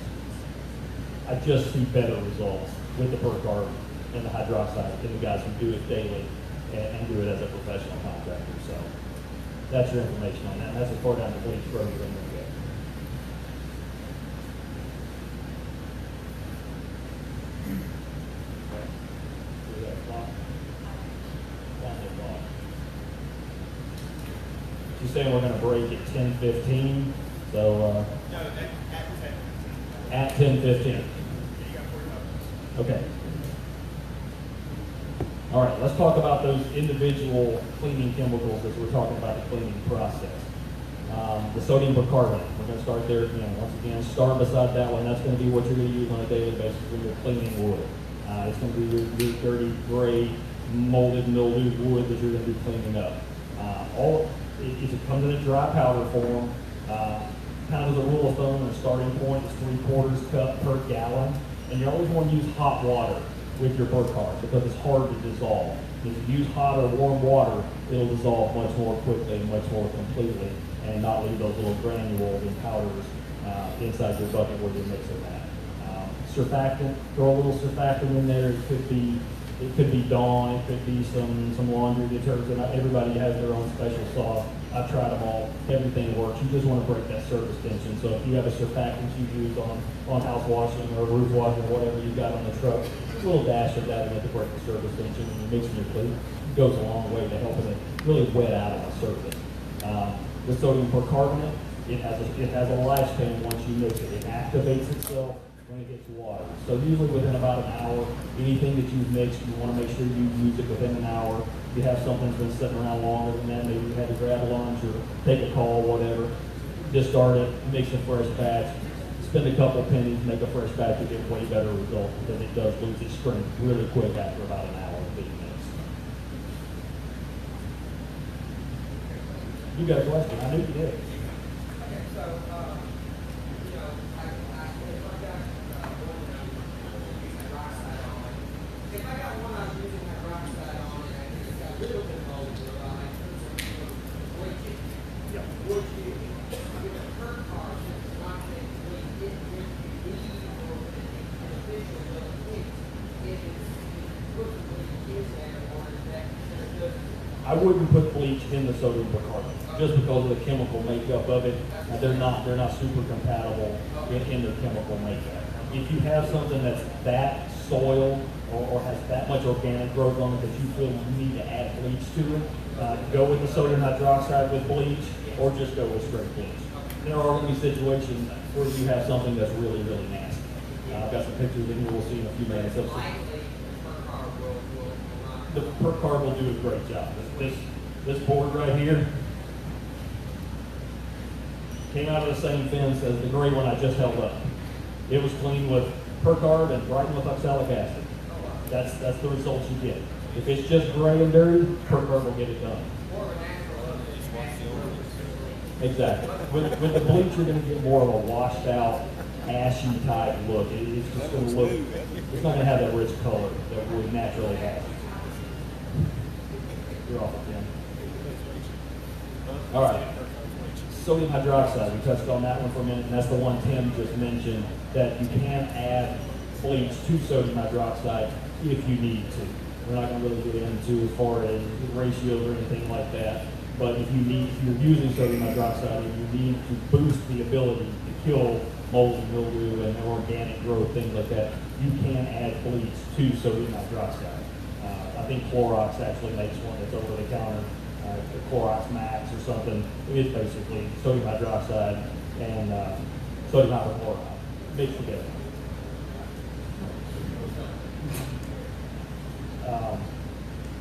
I just see better results with the percarb and the hydroxide than the guys who do it daily and do it as a professional contractor. So that's your information on that. And that's as far down the bleach road as I'm going to go. She's saying we're going to break at 10:15, so No, at 10. at 10:15. Yeah, you got 40 minutes. Okay. All right, let's talk about those individual cleaning chemicals as we're talking about the cleaning process. The sodium percarbonate, we're going to start there again. Once again, start beside that one. That's going to be what you're going to use on a daily basis when you're cleaning wood. It's going to be your dirty, gray, molded, mildewed wood that you're going to be cleaning up. If it comes in a dry powder form, kind of as a rule of thumb, the starting point is 3/4 cup per gallon. And you always want to use hot water with your percarb because it's hard to dissolve. If you use hot or warm water, it'll dissolve much more quickly and much more completely and not leave those little granules and powders inside your bucket where you're mixing that. Surfactant, throw a little surfactant in there. It could be Dawn, it could be some laundry detergent. Everybody has their own special sauce. I've tried them all. Everything works. You just want to break that surface tension. So if you have a surfactant you use on house washing or roof washing or whatever you've got on the truck, a little dash of that in it to break the surface tension when you're mixing your clean. It goes a long way to helping it really wet out on the surface. The sodium percarbonate, it has a lifespan once you mix it. It activates itself when it hits water. So usually within about an hour, anything that you've mixed, you want to make sure you use it within an hour. If you have something that's been sitting around longer than that, maybe you had to grab a lunch or take a call, whatever, discard it, mix a fresh batch, spend a couple pennies, make a fresh batch, you get way better results because it does lose its strength really quick after about an hour of being mixed. You got a question? I knew you did. Okay, so, if I got one I was using hydroxide on and it's got a little bit of mold to it, I put some bleaching. Yep. Would you, with a percarb, since it's not going to bleach, it would you leave or would it be beneficial to the bleach if it's put the bleach in there or is that considered good? I wouldn't put bleach in the sodium percarbonate just because of the chemical makeup of it. They're not super compatible in their chemical makeup. If you have something that's that soiled or has that much organic growth on it that you feel you need to add bleach to it, go with the sodium hydroxide with bleach or just go with straight bleach. There are going to be situations where you have something that's really, really nasty. I've got some pictures in here we'll see in a few minutes. Likely, the percarb will not. The percarb will do a great job. This board right here came out of the same fence as the gray one I just held up. It was cleaned with percarb and brightened with oxalic acid. That's the results you get. If it's just gray and dirty, percarb will get it done. More of a natural Exactly. With the bleach, you're going to get more of a washed out, ashy type look. It's just going to look, it's not going to have that rich color that wood naturally has. You're off, Tim. All right. Sodium hydroxide, we touched on that one for a minute, and that's the one Tim just mentioned, that you can add bleach to sodium hydroxide if you need to. We're not going to really get into as far as ratios or anything like that, but if you're using sodium hydroxide and you need to boost the ability to kill mold and mildew and organic growth, things like that, you can add bleach to sodium hydroxide. I think Clorox actually makes one that's over the counter, the Clorox Max or something. It is basically sodium hydroxide and sodium hypochlorite mixed together.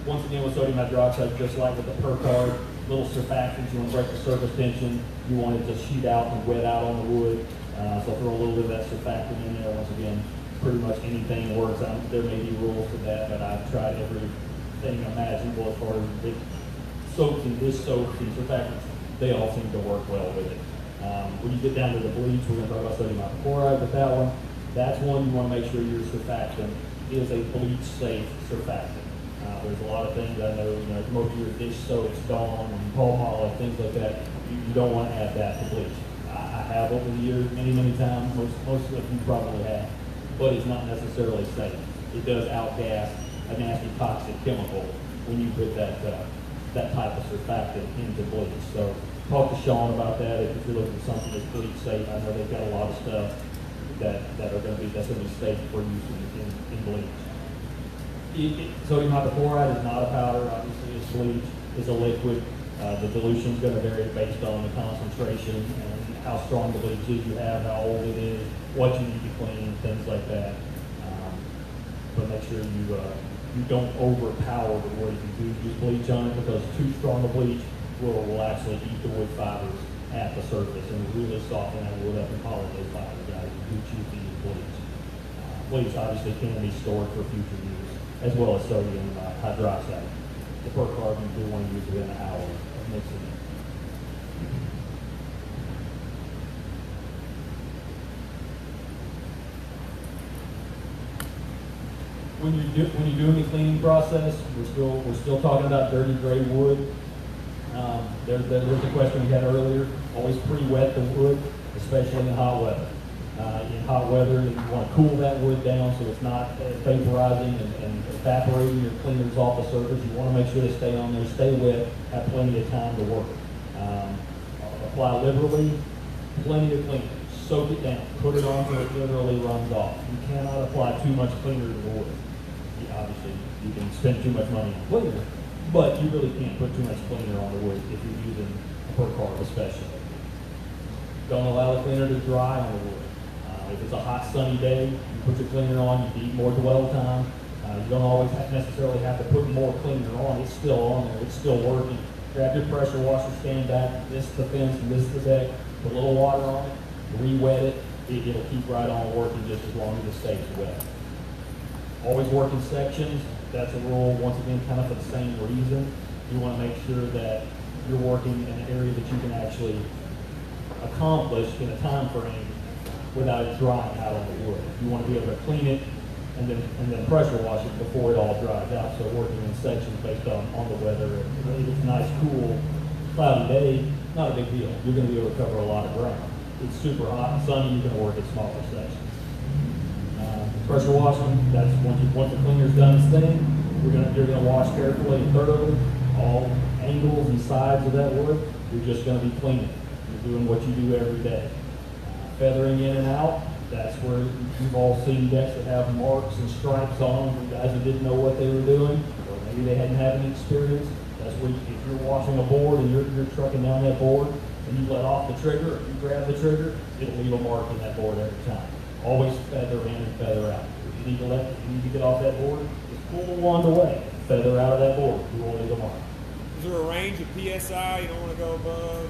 Once again, with sodium hydroxide, just like with the Percard, little surfactants, you want to break the surface tension, you want it to sheet out and wet out on the wood. So throw a little bit of that surfactant in there. Once again, pretty much anything works. There may be rules to that, but I've tried everything imaginable as far as big soaps and dish soaps and surfactants. They all seem to work well with it. When you get down to the bleach, we're going to talk about sodium hypochlorite, but that one, that's one you want to make sure your surfactant is a bleach-safe surfactant. There's a lot of things I know, most of your dish soaps, Dawn and Palmolive, things like that, you don't want to add that to bleach. I have over the years, many times, most of you probably have, but it's not necessarily safe. It does outgas a nasty toxic chemical when you put that type of surfactant into bleach. So talk to Sean about that if you're looking for something that's bleach safe. I know they've got a lot of stuff that's going to be safe for use in bleach. Sodium hypochlorite is not a powder, obviously it's bleach, it's a liquid. The dilution is going to vary based on the concentration and how strong the bleach is you have, how old it is, what you need to clean, things like that. But make sure you don't overpower the wood if you do use bleach on it, because too strong a bleach will actually eat the wood fibers at the surface and really soften that wood up and hollow those fibers out if you do choose to use bleach. Bleach obviously can be stored for future use, as well as sodium hydroxide. The Percard, you do want to use it in an hour of mixing it. When you're doing the cleaning process, we're still talking about dirty gray wood. There's a question we had earlier. Always pre-wet the wood, especially in hot weather. In hot weather, you want to cool that wood down so it's not vaporizing and evaporating your cleaners off the surface. You want to make sure they stay on there, stay wet, have plenty of time to work. Apply liberally, plenty of cleaner. Soak it down, put it on until it literally runs off. You cannot apply too much cleaner to the wood. Obviously, you can spend too much money on cleaner, but you really can't put too much cleaner on the wood if you're using a Percard especially. Don't allow the cleaner to dry on the wood. If it's a hot sunny day, you put your cleaner on, you need more dwell time. You don't always necessarily have to put more cleaner on. It's still on there, it's still working. Grab your pressure washer, stand back, this is the fence and this is the deck, put a little water on it, re-wet it, it'll keep right on working just as long as it stays wet. Always work in sections. That's a rule, once again, kind of for the same reason. You want to make sure that you're working in an area that you can actually accomplish in a time frame without it drying out on the wood. You want to be able to clean it and then pressure wash it before it all dries out. So working in sections based on the weather. If it's a nice, cool, cloudy day, not a big deal. You're going to be able to cover a lot of ground. It's super hot and sunny, you're going to work in smaller sections. Pressure washing, that's once the cleaner's done its thing, you're gonna wash carefully and thoroughly, all angles and sides of that wood. You're just gonna be cleaning. You're doing what you do every day. Feathering in and out, that's where you've all seen decks that have marks and stripes on them for guys who didn't know what they were doing, or maybe they hadn't had any experience. That's where if you're washing a board and you're trucking down that board and you let off the trigger, or you grab the trigger, it'll leave a mark in that board every time. Always feather in and feather out. If you need to get off that board, just pull the wand away, feather out of that board. You will leave a mark. Is there a range of PSI you don't want to go above?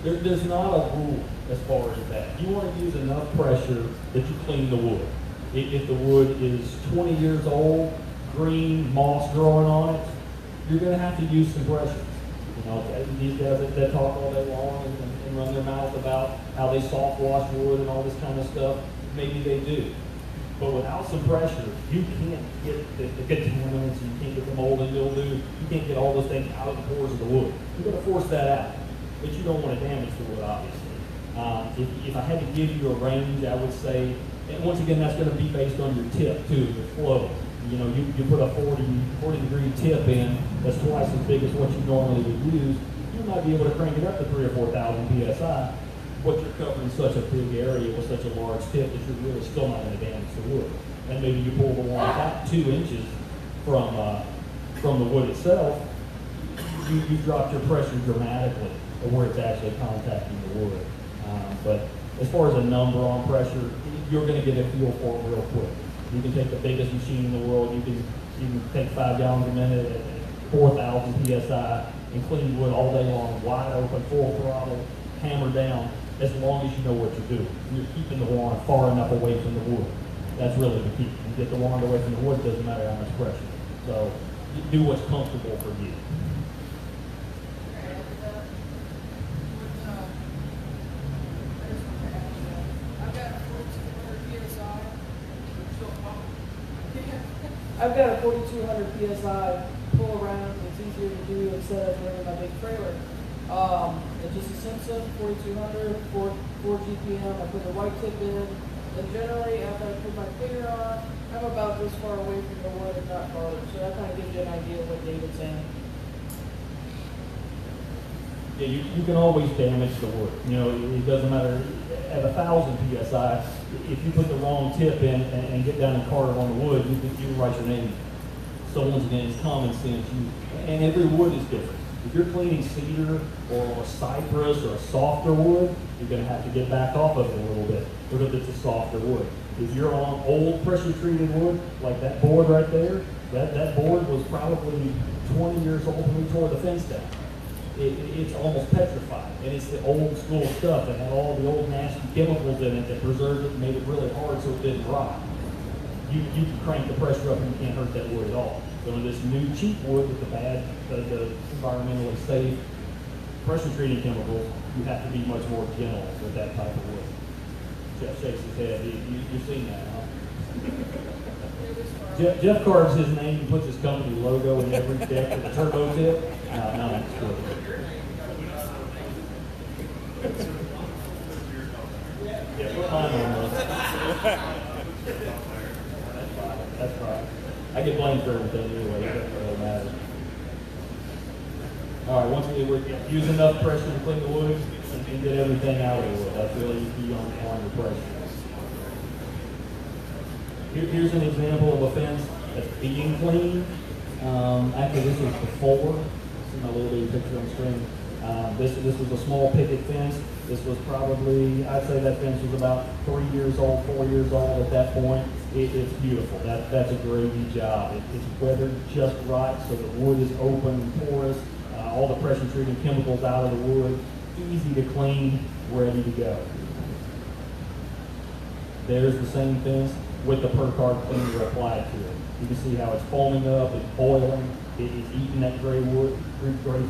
There's not a rule as far as that. You want to use enough pressure that you clean the wood. If the wood is 20 years old, green, moss growing on it, you're going to have to use some pressure. You know, these guys that talk all day long and run their mouth about how they soft wash wood and all this kind of stuff, maybe they do. But without some pressure, you can't get the contaminants, you can't get the mold and mildew, you can't get all those things out of the pores of the wood. You're going to force that out, but you don't want to damage the wood, obviously. If I had to give you a range, I would say, and once again, that's going to be based on your tip too, your flow. You know, you put a 40 degree tip in that's twice as big as what you normally would use, you might be able to crank it up to 3,000 or 4,000 psi. But you're covering such a big area with such a large tip that you're really still not going to damage the wood. And maybe you pull the wand back 2 inches from the wood itself, you dropped your pressure dramatically of where it's actually contacting the wood. But as far as a number on pressure, you're going to get a feel for it real quick. You can take the biggest machine in the world, you can take 5 gallons a minute at 4,000 psi and clean wood all day long, wide open, full throttle, hammer down, as long as you know what you're doing. You're keeping the wand far enough away from the wood. That's really the key. You get the wand away from the wood, doesn't matter how much pressure. So you do what's comfortable for you. I've got a 4,200 psi pull around. It's easier to do instead of running my big trailer. It's just a Simpson 4,200, 4 GPM. I put the white tip in, and generally after I put my finger on, I'm about this far away from the wood, if not farther. So that kind of gives you an idea of what David's saying. Yeah, you can always damage the wood. You know, it doesn't matter. At 1,000 psi, if you put the wrong tip in and get down and cart it on the wood, you can write your name. So once again, it's common sense. And every wood is different. If you're cleaning cedar or a cypress or a softer wood, you're going to have to get back off of it a little bit because it's a softer wood. If you're on old pressure-treated wood, like that board right there, that board was probably 20 years old when we tore the fence down. It's almost petrified, and it's the old school stuff that had all the old nasty chemicals in it that preserved it and made it really hard so it didn't rot. You can crank the pressure up and you can't hurt that wood at all. So in this new cheap wood with the environmentally safe pressure treating chemicals, you have to be much more gentle with that type of wood. Jeff shakes his head. You've seen that, huh? Jeff carves his name and puts his company logo in every deck with a turbo tip. No, that's good. Yeah, put mine on those. That's fine. I get blamed for everything anyway. It doesn't really matter. All right, once we use enough pressure to clean the wood and get everything out of the wood. That's really the key on the pressure. Here's an example of a fence that's being cleaned. Actually, this was before. See my little bitty picture on the screen. This was a small picket fence. This was probably, I'd say that fence was about 3 years old, 4 years old at that point. It's beautiful. That's a gravy job. It's weathered just right, so the wood is open and porous. All the pressure treating chemicals out of the wood. Easy to clean, ready to go. There's the same fence with the per-card cleaner applied to it. You can see how it's foaming up, it's boiling, it's eating that gray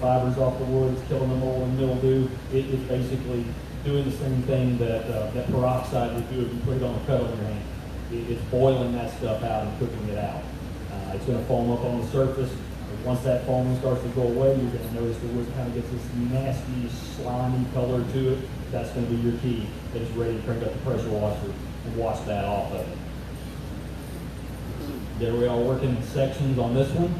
fibers off the wood, it's killing the mold and mildew. It's basically doing the same thing that peroxide would do if you put it on a cut on your hand. It's boiling that stuff out and cooking it out. It's going to foam up on the surface. Once that foaming starts to go away, you're going to notice the wood kind of gets this nasty, slimy color to it. That's going to be your key. That it's ready to crank up the pressure washer and wash that off of it. There we are working in sections on this one.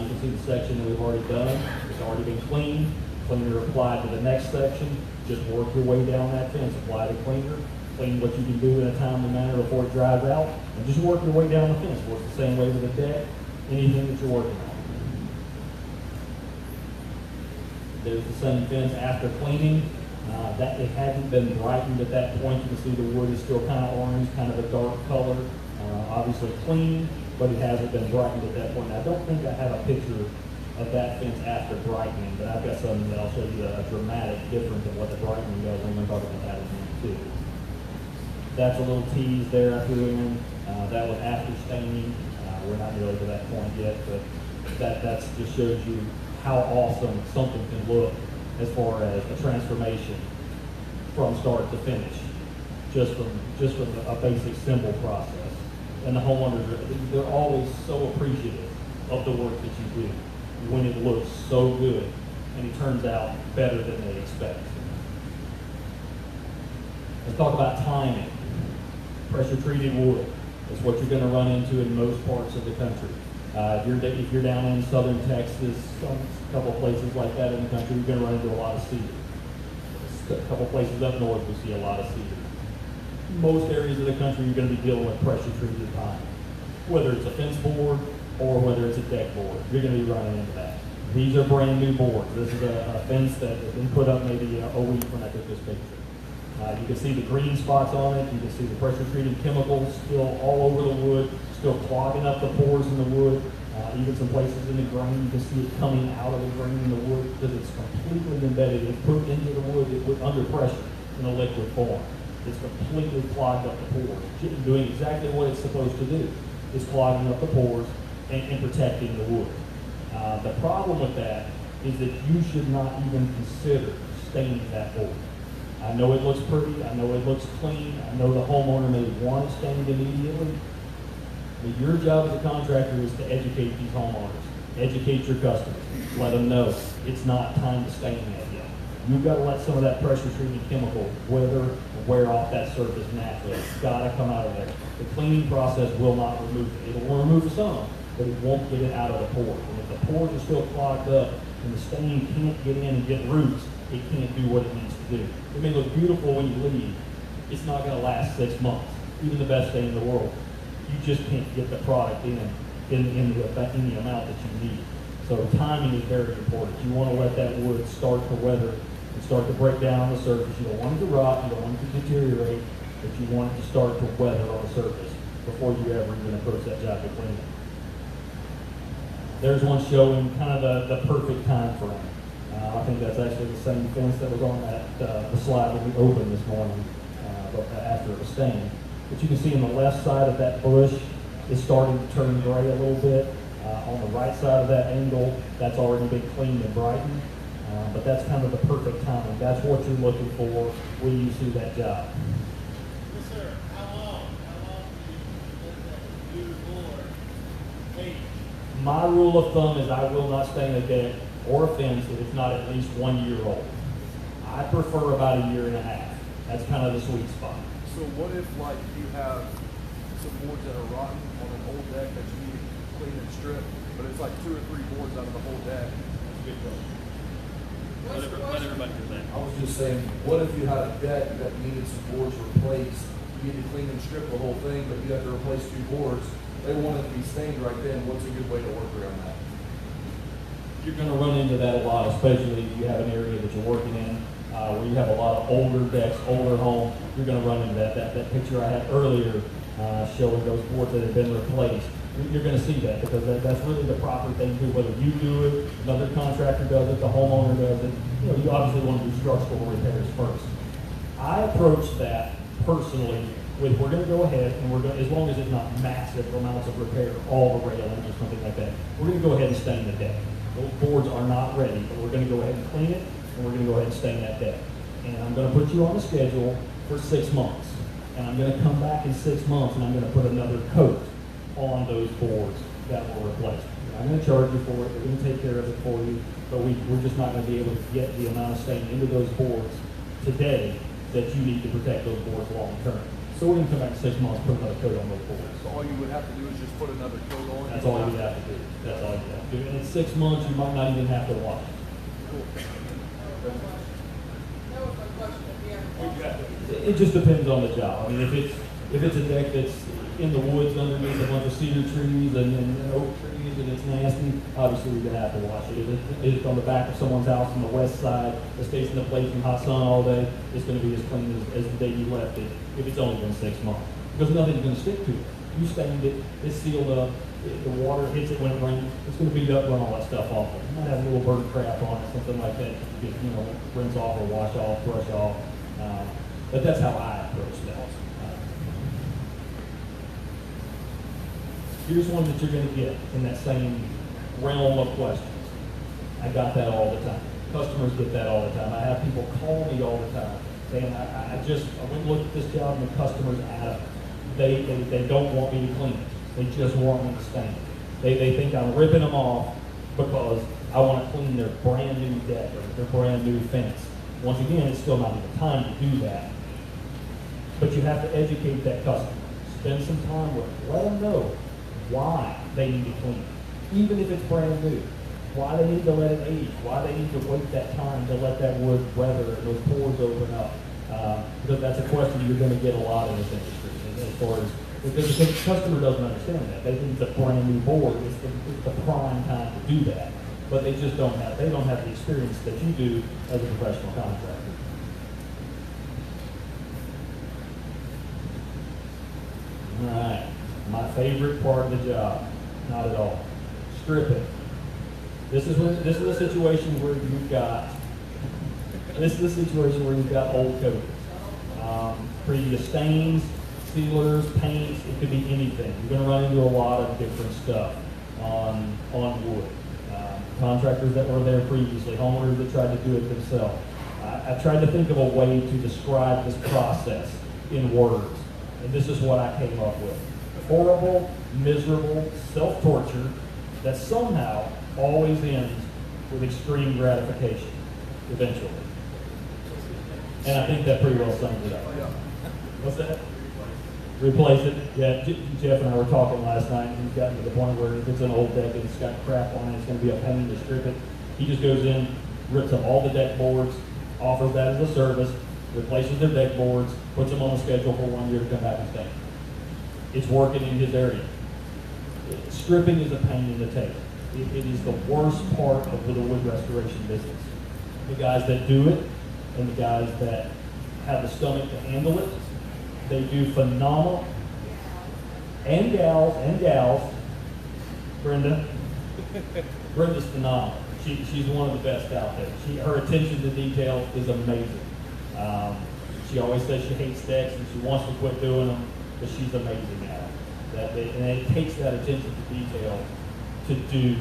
You can see the section that we've already done. It's already been cleaned. Cleaner applied to the next section. Just work your way down that fence. Apply the cleaner. Clean what you can do in a timely manner before it dries out. And just work your way down the fence. Work the same way with the deck. Anything that you're working on. There's the same fence after cleaning. That it hadn't been brightened at that point. You can see the wood is still kind of orange, kind of a dark color. Obviously clean, but it hasn't been brightened at that point. Now, I don't think I have a picture of that fence after brightening, but I've got something that I'll show you a dramatic difference of what the brightening does. I'm going to talk about that in a minute too. That's a little tease there I threw in. That was after staining. We're not nearly to that point yet, but that just shows you how awesome something can look as far as a transformation from start to finish, just from a basic simple process. And the homeowners, they're always so appreciative of the work that you do when it looks so good and it turns out better than they expect. Let's talk about timing. Pressure treated wood is what you're going to run into in most parts of the country. If you're down in southern Texas, a couple places like that in the country, you're going to run into a lot of cedar. A couple places up north, we see a lot of cedar. Most areas of the country, you're going to be dealing with pressure treated pine. Whether it's a fence board or whether it's a deck board, you're going to be running into that. These are brand new boards. This is a fence that has been put up maybe a week when I took this picture. You can see the green spots on it. You can see the pressure treated chemicals still all over the wood, still clogging up the pores in the wood. Even some places in the grain, you can see it coming out of the grain in the wood because it's completely embedded. It's put into the wood under pressure in a liquid form. It's completely clogged up the pores, doing exactly what it's supposed to do. It's clogging up the pores and protecting the wood. The problem with that is that you should not even consider staining that board. I know it looks pretty, I know it looks clean, I know the homeowner may want it stained immediately, but your job as a contractor is to educate these homeowners, educate your customers, let them know it's not time to stain that yet. You've got to let some of that pressure treated chemical wear off that surface naturally. It's got to come out of there. The cleaning process will not remove it. It will remove some, but it won't get it out of the pores. And if the pores are still clogged up and the stain can't get in and get roots, it can't do what it needs to do. It may look beautiful when you leave. It's not going to last 6 months, even the best stain in the world. You just can't get the product in the amount that you need. So timing is very important. You want to let that wood start to weather and start to break down on the surface. You don't want it to rot, you don't want it to deteriorate, but you want it to start to weather on the surface before you ever even approach that job to clean it. There's one showing kind of the perfect time frame. I think that's actually the same fence that was on that the slide that we opened this morning after it was stained. But you can see on the left side of that bush, it's starting to turn gray a little bit. On the right side of that angle, that's already been cleaned and brightened. But that's kind of the perfect timing. That's what you're looking for when you see that job. Yes, sir. How long do you let that beautiful or age? My rule of thumb is I will not stain a deck or a fence if it's not at least 1 year old. I prefer about 1.5 years. That's kind of the sweet spot. So what if like you have some boards that are rotten on an old deck that you need to clean and strip, but it's like 2 or 3 boards out of the whole deck? Let everybody do that. I was just saying, what if you had a deck that needed some boards replaced? You need to clean and strip the whole thing, but you have to replace 2 boards. They want it to be stained right then. What's a good way to work around that? You're going to run into that a lot, especially if you have an area that you're working in where you have a lot of older decks, older homes. You're going to run into that. That picture I had earlier showing those boards that have been replaced. You're going to see that because that's really the proper thing to do. Whether you do it, another contractor does it, the homeowner does it. You obviously want to do structural repairs first. I approach that personally with we're going to go ahead and we're going, as long as it's not massive amounts of repair, all the railings or something like that, we're going to go ahead and stain the deck. Those boards are not ready, but we're going to go ahead and clean it and we're going to go ahead and stain that deck. And I'm going to put you on the schedule for 6 months. And I'm going to come back in 6 months and I'm going to put another coat on those boards that were replaced. I'm going to charge you for it. We're going to take care of it for you, but we're just not going to be able to get the amount of stain into those boards today that you need to protect those boards long term. So we're going to come back in 6 months, put another coat on those boards. So all you would have to do is just put another coat on? That's all you have to do. That's all you have to do. And in 6 months, you might not even have to wash it. Cool. That was my question. If you have It just depends on the job. I mean, if it's a deck that's in the woods underneath a bunch of cedar trees and oak trees and it's nasty, obviously you're gonna have to wash it. If it's on the back of someone's house on the west side that stays in the place in hot sun all day, it's gonna be as clean as the day you left it. If it's only been 6 months, because nothing's gonna stick to it. You stained it, it's sealed up. The water hits it when it rains, it's going to beat up, run all that stuff off. You might have a little bird crap on it, something like that. You just, rinse off or wash off, brush off. But that's how I approach that. Here's one that you're going to get in that same realm of questions. I got that all the time. Customers get that all the time. I have people call me all the time saying, I went and looked at this job and the customer's adamant. They don't want me to clean it. They just want me to stain it. They think I'm ripping them off because I want to clean their brand new deck or their brand new fence. Once again, it's still not even time to do that. But you have to educate that customer. Spend some time with them. Let them know why they need to clean it, even if it's brand new. Why they need to let it age. Why they need to wait that time to let that wood weather and those pores open up. Because that's a question you're going to get a lot in this industry. As far as because the customer doesn't understand that. They think it's a brand new board. It's the prime time to do that. But they just don't have the experience that you do as a professional contractor. All right, my favorite part of the job, not at all, stripping. This is a situation where you've got old coatings, previous stains, sealers, paints. It could be anything. You're going to run into a lot of different stuff on wood. Contractors that were there previously, homeowners that tried to do it themselves. I tried to think of a way to describe this process in words, and this is what I came up with. Horrible, miserable self-torture that somehow always ends with extreme gratification, eventually. And I think that pretty well sums it up. What's that? Replace it. Yeah, Jeff and I were talking last night, and he's gotten to the point where if it's an old deck and it's got crap on it, it's going to be a pain to strip it. He just goes in, rips up all the deck boards, offers that as a service, replaces their deck boards, puts them on a schedule for 1 year to come back and stain. It's working in his area. Stripping is a pain in the tail. It is the worst part of the wood restoration business. The guys that do it and the guys that have the stomach to handle it, they do phenomenal. And gals, Brenda's phenomenal. She's one of the best out there. Her attention to detail is amazing. She always says she hates decks and she wants to quit doing them, but she's amazing at it. And it takes that attention to detail to do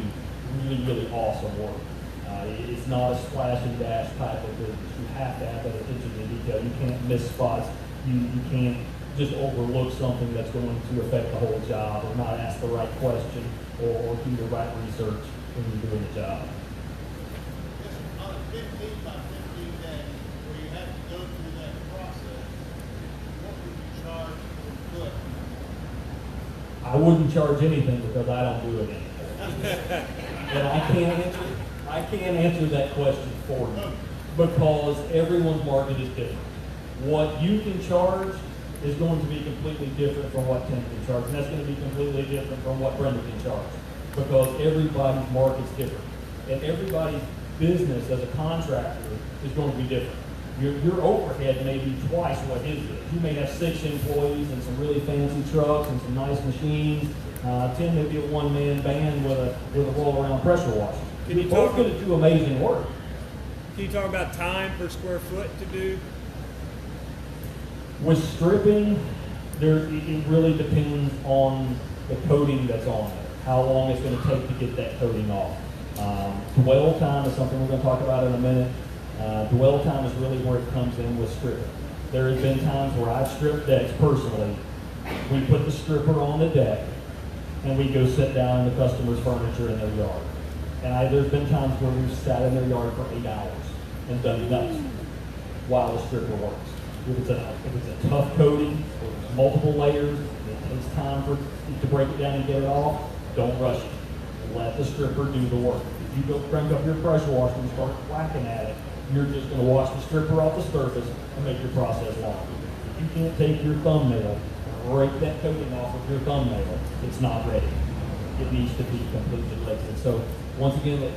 really, really awesome work. It's not a splash and dash type of business. You have to have that attention to detail. You can't miss spots. You can't just overlook something that's going to affect the whole job, or not ask the right question, or do the right research when you're doing the job. On a 15 by 15 day, where you have to go through that process, what would you charge per foot? I wouldn't charge anything because I don't do it anymore. And I can't answer that question for you because everyone's market is different. What you can charge is going to be completely different from what Tim can charge, and that's going to be completely different from what Brenda can charge because everybody's market's different. And everybody's business as a contractor is going to be different. Your overhead may be twice what his is. You may have 6 employees and some really fancy trucks and some nice machines. Tim may be a one-man band with a roll-around pressure washer. You're both going to do amazing work. Can you talk about time per square foot to do? With stripping, it really depends on the coating that's on there, how long it's going to take to get that coating off. Dwell time is something we're going to talk about in a minute. Dwell time is really where it comes in with stripping. There have been times where I've stripped decks personally. We put the stripper on the deck, and we go sit down in the customer's furniture in their yard. And there's been times where we've sat in their yard for 8 hours and done nothing while the stripper works. If it's a tough coating, or there's multiple layers, it takes time to break it down and get it off, don't rush it. Let the stripper do the work. If you go crank up your pressure washer and start whacking at it, you're just going to wash the stripper off the surface and make your process longer. If you can't take your thumbnail and break that coating off with your thumbnail, it's not ready. It needs to be completely liquid. So once again, the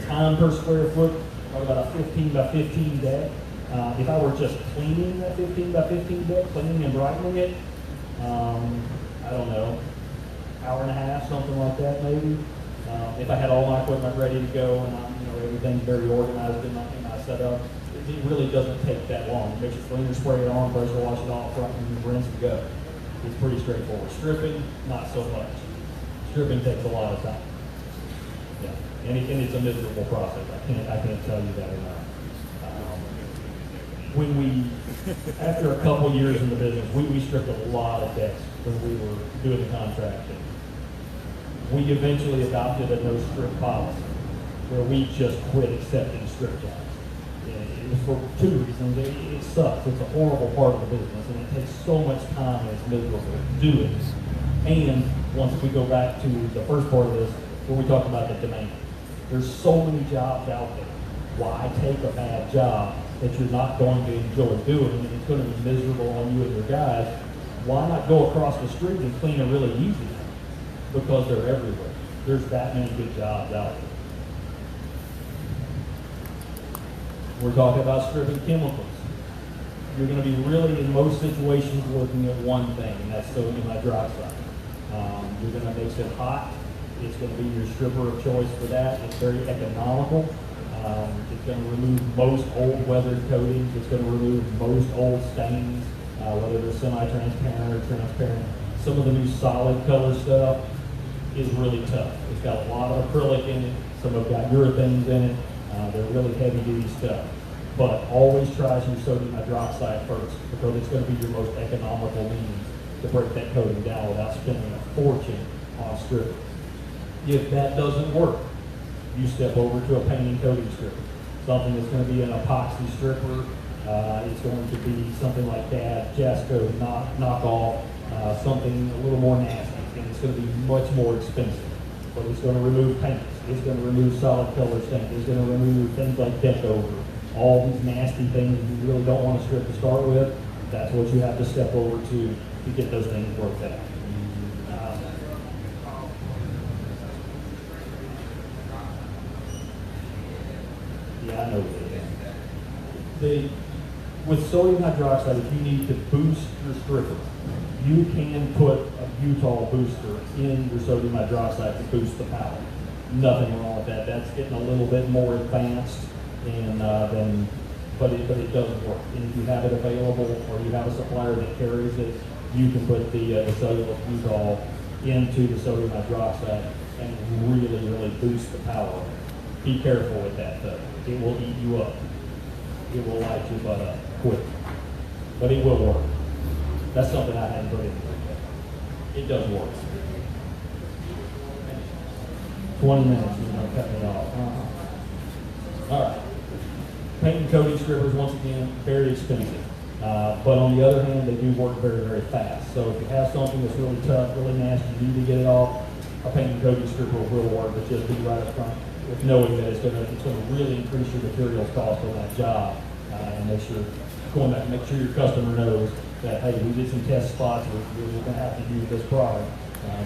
time per square foot, talk about a 15 by 15 deck. If I were just cleaning that 15 by 15 deck, cleaning and brightening it, I don't know, hour and a half, something like that maybe. If I had all my equipment ready to go and everything's very organized in my setup, it really doesn't take that long. You mix your cleaner, spray it on, pressure wash it off, and rinse and go. It's pretty straightforward. Stripping, not so much. Stripping takes a lot of time. Yeah. and it's a miserable process. I can't tell you that enough. When we, after a couple years in the business, we stripped a lot of decks when we were doing the contracting. We eventually adopted a no strip policy where we just quit accepting strip jobs. It was for two reasons. It sucks. It's a horrible part of the business, and it takes so much time and it's miserable to do it. And once we go back to the first part of this, where we talk about the demand, there's so many jobs out there. Why take a bad job that you're not going to enjoy doing, and it's going to be miserable on you and your guys? Why not go across the street and clean a really easy one? Because they're everywhere. There's that many good jobs out there. We're talking about stripping chemicals. You're going to be really, in most situations, looking at one thing, and that's sodium hydroxide. You're going to mix it hot. It's going to be your stripper of choice for that. It's very economical. It's going to remove most old weathered coatings. It's going to remove most old stains, whether they're semi-transparent or transparent. Some of the new solid color stuff is really tough. It's got a lot of acrylic in it. Some have got urethanes in it. They're really heavy-duty stuff. But always try your sodium hydroxide first, because it's going to be your most economical means to break that coating down without spending a fortune on stripping. If that doesn't work, you step over to a paint and coating stripper. Something that's going to be an epoxy stripper. It's going to be something like that, Jasco knockoff, something a little more nasty, and it's going to be much more expensive. But it's going to remove paints. It's going to remove solid color stains. It's going to remove things like bent over. All these nasty things you really don't want to strip to start with. That's what you have to step over to get those things worked out. Yeah, I know that. With sodium hydroxide, if you need to boost your stripper, you can put a butyl booster in your sodium hydroxide to boost the power. Nothing wrong with that. That's getting a little bit more advanced, but it doesn't work. And if you have it available, or you have a supplier that carries it, you can put the cellulose butyl into the sodium hydroxide and really boost the power. Be careful with that though. It will eat you up. It will light your butt up quick. But it will work. That's something I hadn't put in there. It does work. 20 minutes, you're going to cut me off. All right. Paint and coating strippers, once again, very expensive. But on the other hand, they do work very fast. So if you have something that's really tough, really nasty, you need to get it off, a paint and coating stripper will work, but just be right up front with knowing that it's going to really increase your materials cost on that job, and make sure your customer knows that, hey, we did some test spots, we're going to have to use this product.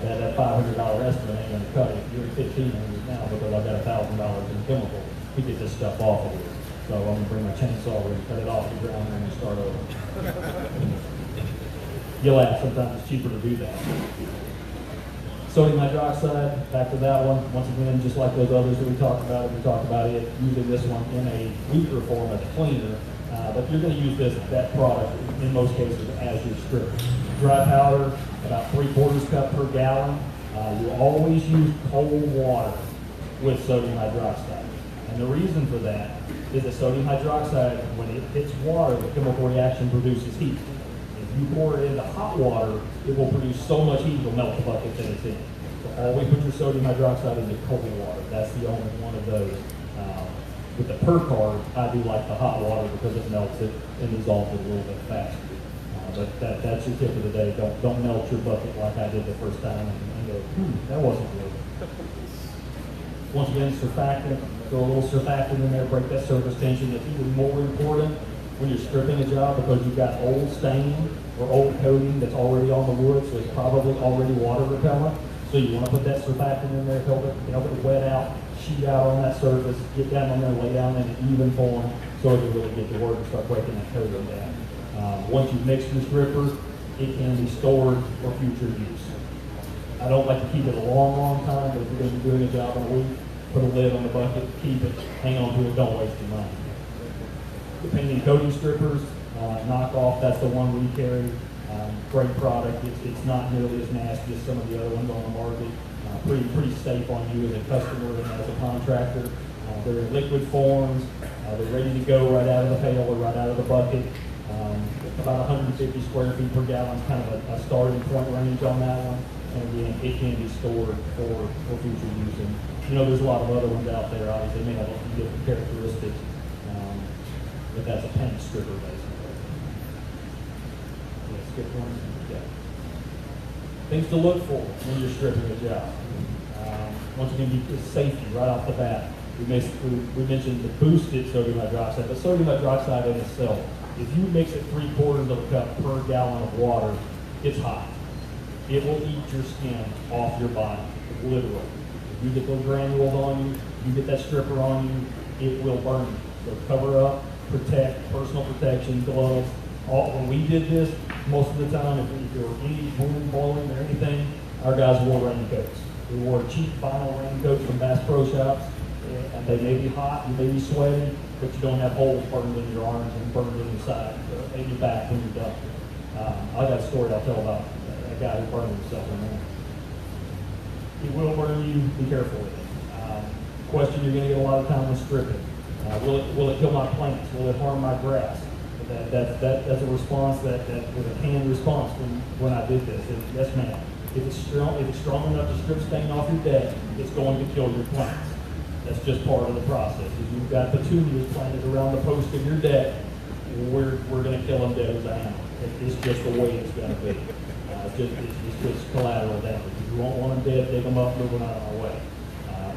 That $500 estimate ain't going to cut it. You're at $1,500 now because I've got $1,000 in chemical to get this stuff off of here. So I'm going to bring my chainsaw and cut it off the ground and start over. You laugh, sometimes it's cheaper to do that. Sodium hydroxide, back to that one. Once again, just like those others that we talked about it using this one in a weaker form as a cleaner. But you're going to use that product in most cases as your stripper. Dry powder, about 3/4 cup per gallon. You always use cold water with sodium hydroxide. And the reason for that is that sodium hydroxide, when it hits water, the chemical reaction produces heat. If you pour it into hot water, it will produce so much heat it'll melt the bucket that it's in. So always put your sodium hydroxide into cold water. That's the only one of those. With the per card, I do like the hot water because it melts it and dissolves it a little bit faster. But that's your tip of the day. Don't melt your bucket like I did the first time and go, that wasn't good. Once again, surfactant. Throw a little surfactant in there, break that surface tension. That's even more important when you're stripping a job because you've got old stain or old coating that's already on the wood, so it's probably already water repellent. So you want to put that surfactant in there, help it wet out, sheet out on that surface, get down on there, lay down in an even form so it can really get to work and start breaking that coating down. Once you've mixed your stripper, it can be stored for future use. I don't like to keep it a long time, but if you're going to be doing a job in a week, put a lid on the bucket, keep it, hang on to it, don't waste your money. The paint and coating strippers, knockoff, that's the one we carry. Great product. It's not nearly as nasty as some of the other ones on the market. pretty safe on you as a customer and as a contractor. They're in liquid forms. They're ready to go right out of the pail or right out of the bucket. About 150 square feet per gallon, kind of a starting point range on that one. And again, it can be stored for future use. And there's a lot of other ones out there. Obviously, they may have a few different characteristics, but that's a paint stripper basically. Yeah, skip one. Yeah. Things to look for when you're stripping a job. Once again, it's safety right off the bat. We mentioned the boosted sodium hydroxide, but sodium hydroxide in itself, if you mix it 3/4 of a cup per gallon of water, it's hot. It will eat your skin off your body, literally. If you get those granules on you, you get that stripper on you, it will burn you. So cover up, protect, personal protection, gloves. When we did this, most of the time, if there were any wound bowling or anything, our guys wore raincoats. We wore cheap vinyl raincoats from Bass Pro Shops, and they may be hot, you may be sweaty, but you don't have holes burned in your arms and burned in your side, in your back when you're done. I got a story I'll tell about a guy who burned himself in there. It will burn you, be careful with it. Question you're going to get a lot of time with stripping. Will it kill my plants? Will it harm my grass? That's a response that was a canned response when I did this. Yes, ma'am. If it's strong enough to strip stain off your deck, it's going to kill your plants. That's just part of the process. If you've got petunias planted around the post of your deck, we're going to kill them dead as a animal. It's just the way it's going to be. It's just collateral damage. If you won't want them dead, dig them up, move them out of my way.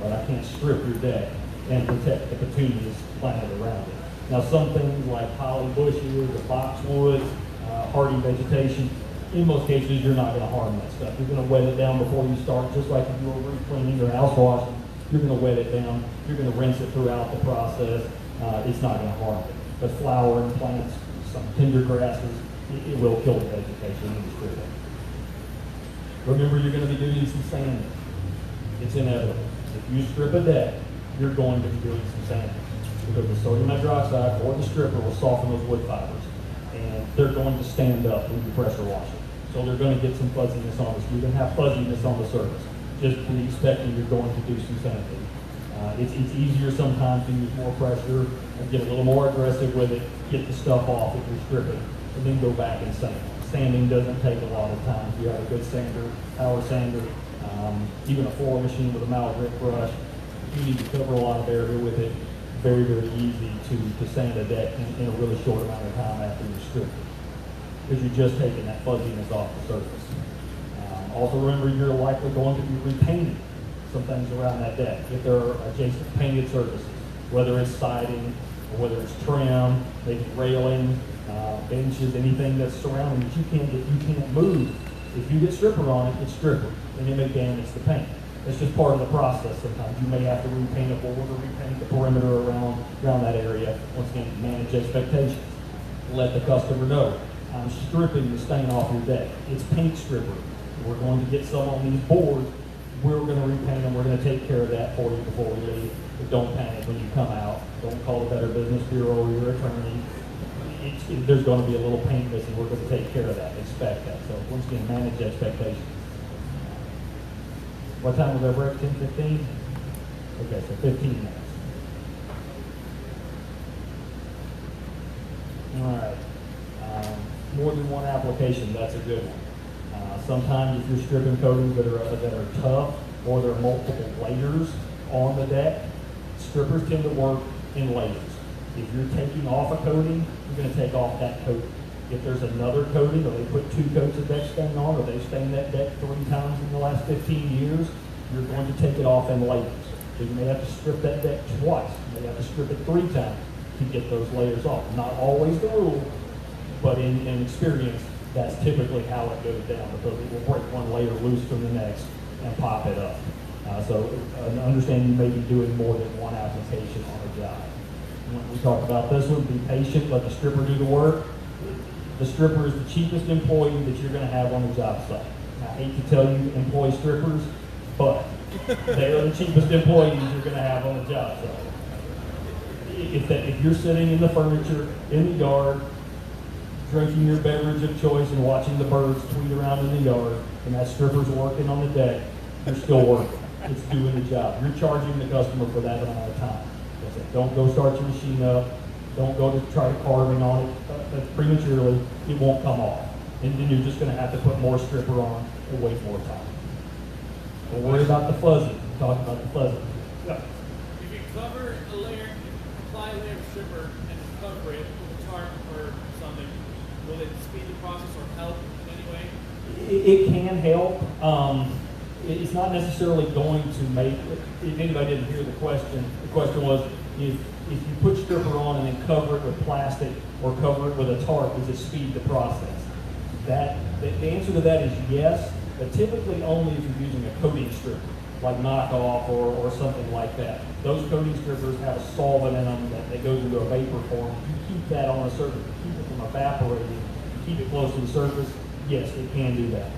But I can't strip your deck and protect the petunias planted around it. Now, some things like holly bushes or boxwood, hardy vegetation, in most cases, you're not going to harm that stuff. You're going to wet it down before you start, just like if you were re-cleaning or house washing. You're going to wet it down. You're going to rinse it throughout the process. It's not going to harm it. But flowering plants, some tender grasses, it will kill the vegetation in the strip. Remember, you're going to be doing some sanding. It's inevitable. If you strip a deck, you're going to be doing some sanding, because the sodium hydroxide or the stripper will soften those wood fibers, and they're going to stand up when you pressure wash it. So they're going to get some fuzziness on this. You're going to have fuzziness on the surface. Just be expecting you're going to do some sanding. It's easier sometimes to use more pressure and get a little more aggressive with it, get the stuff off if you're stripping, and then go back and sand. Sanding doesn't take a lot of time. If you have a good sander, power sander, even a floor machine with a mallet grip brush, you need to cover a lot of area with it. Very, very easy to sand a deck in a really short amount of time after you strip it, because you're just taking that fuzziness off the surface. Also remember, you're likely going to be repainting some things around that deck if there are adjacent painted surfaces, whether it's siding or whether it's trim, maybe railing, benches, anything that's surrounding that you can't move. If you get stripper on it, it's stripper, and it may damage the paint. It's just part of the process. Sometimes you may have to repaint a board or repaint the perimeter around that area. Once again, manage expectations. Let the customer know, I'm stripping the stain off your deck. It's paint stripper. We're going to get some on these boards. We're going to repaint them. We're going to take care of that for you before we leave. But don't panic when you come out. Don't call the Better Business Bureau or your attorney. There's going to be a little paint missing. We're going to take care of that. Expect that. So once again, manage expectations. What time was our break? 10:15? Okay, so 15 minutes. All right. More than one application, that's a good one. Sometimes if you're stripping coatings that are tough, or there are multiple layers on the deck, strippers tend to work in layers. If you're taking off a coating, you're going to take off that coating. If there's another coating, or they put 2 coats of deck stain on, or they've stained that deck 3 times in the last 15 years, you're going to take it off in layers. So you may have to strip that deck twice. You may have to strip it 3 times to get those layers off. Not always the rule, but in experience, that's typically how it goes down, because it will break one layer loose from the next and pop it up. So understand you may be doing more than one application on a job. When we talked about this one, be patient, let the stripper do the work. The stripper is the cheapest employee that you're going to have on the job site. I hate to tell you, employ strippers, but they are the cheapest employees you're going to have on the job site. If you're sitting in the furniture, in the yard, drinking your beverage of choice and watching the birds tweet around in the yard, and that stripper's working on the deck, you're still working. It's doing the job. You're charging the customer for that amount of time. That's it. Don't go start your machine up. Don't go to try carving on it prematurely. It won't come off. And then you're just going to have to put more stripper on and wait more time. Don't worry about the fuzzy. We're talking about the fuzzy. Yeah. If you cover a layer, apply a layer of stripper and cover it with a tarp or something, will it speed the process or help in any way? It can help. It's not necessarily going to make, if anybody didn't hear the question was, if you put stripper on and then cover it with plastic or cover it with a tarp, does it speed the process? The answer to that is yes, but typically only if you're using a coating stripper, like knockoff or something like that. Those coating strippers have a solvent in them that goes into a vapor form. You keep that on a surface, to keep it from evaporating, keep it close to the surface, yes, it can do that.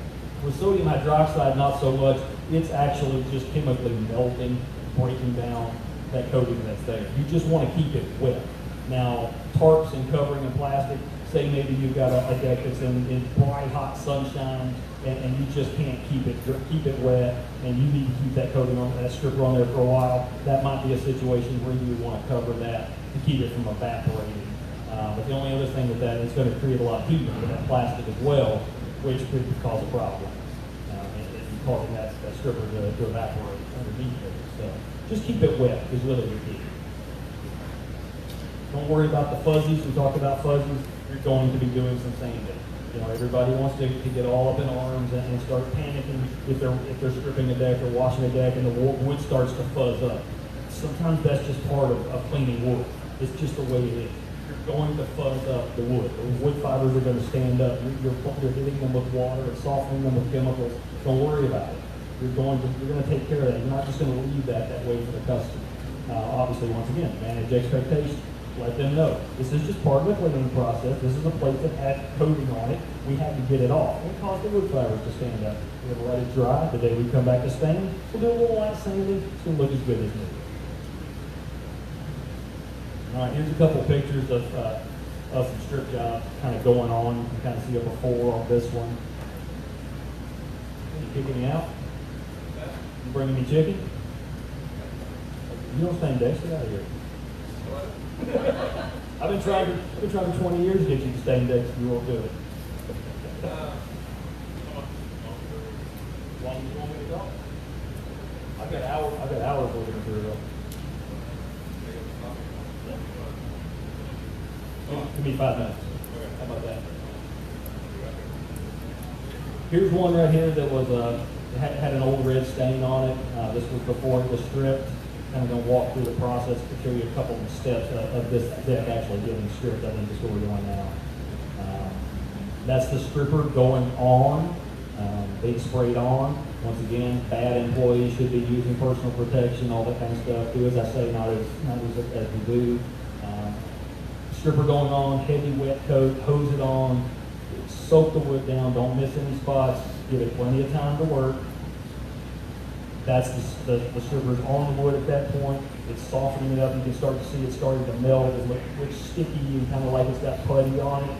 With sodium hydroxide, not so much. It's actually just chemically melting, breaking down that coating that's there. You just want to keep it wet. Now, tarps and covering and plastic, say maybe you've got a deck that's in bright, hot sunshine, and you just can't keep it wet, and you need to keep that coating on, that stripper on there for a while. That might be a situation where you would want to cover that to keep it from evaporating. But the only other thing with that is going to create a lot of heat with that plastic as well, which could cause a problem. If you're causing that stripper to evaporate underneath it. So just keep it wet is really the key. Don't worry about the fuzzies. We talked about fuzzies. You're going to be doing some sanding. You know, everybody wants to get all up in arms and start panicking if they're stripping a deck or washing a deck and the wood starts to fuzz up. Sometimes that's just part of cleaning wood. It's just the way it is. You're going to fuzz up the wood. The wood fibers are going to stand up. You're hitting them with water and softening them with chemicals. Don't worry about it. You're going to take care of that. You're not just going to leave that way for the customer. Obviously, once again, manage expectations. Let them know. This is just part of the cleaning process. This is a plate that had coating on it. We had to get it off. It caused the wood fibers to stand up. We're going to let it dry. The day we come back to stain, we'll do a little light sanding. It's going to look as good as new. All right, here's a couple pictures of some strip jobs kind of going on. You can kind of see a before on this one. You kicking me out? You bringing me chicken? You don't stain decks. Get out of here. I've been trying for 20 years to get you to stain decks. You won't do it. Long as you want me to go? I've got hours working through it. Give me 5 minutes. How about that? Here's one right here that was had an old red stain on it. This was before it was stripped. Kind of going to walk through the process to show you a couple of steps of this deck actually getting stripped. I think is what we're doing now. That's the stripper going on, being sprayed on. Once again, bad employees should be using personal protection, all that kind of stuff. Do as I say, not as we do. Stripper going on, heavy wet coat, hose it on, soak the wood down, don't miss any spots, give it plenty of time to work. That's the stripper's on the wood at that point. It's softening it up. You can start to see it starting to melt. It looks sticky and kind of like it's got putty on it.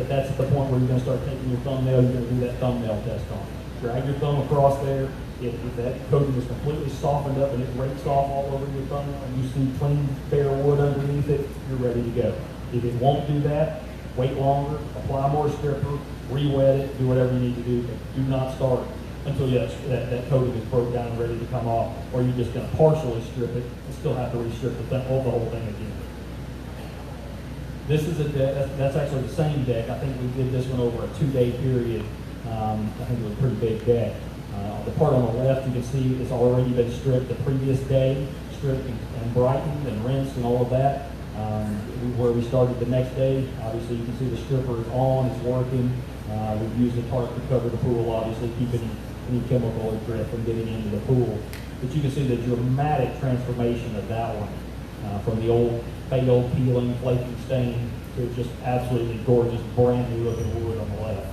That's at the point where you're going to start taking your thumbnail. You're going to do that thumbnail test on it. Drag your thumb across there. If that coating is completely softened up and it breaks off all over your thumbnail and you see clean, bare wood underneath it, you're ready to go. If it won't do that, wait longer, apply more stripper, re-wet it, do whatever you need to do, but do not start until that coating is broke down and ready to come off, or you're just going to partially strip it and still have to re-strip the whole thing again. This is a deck, that's actually the same deck. I think we did this one over a 2-day period. I think it was a pretty big deck. The part on the left, you can see it's already been stripped the previous day, stripped and brightened and rinsed and all of that. Where we started the next day, obviously you can see the stripper is on, it's working. We've used the tarp to cover the pool, obviously keeping any chemical or grit from getting into the pool. But you can see the dramatic transformation of that one from the old failed peeling, flaking stain to just absolutely gorgeous, brand new looking wood on the left.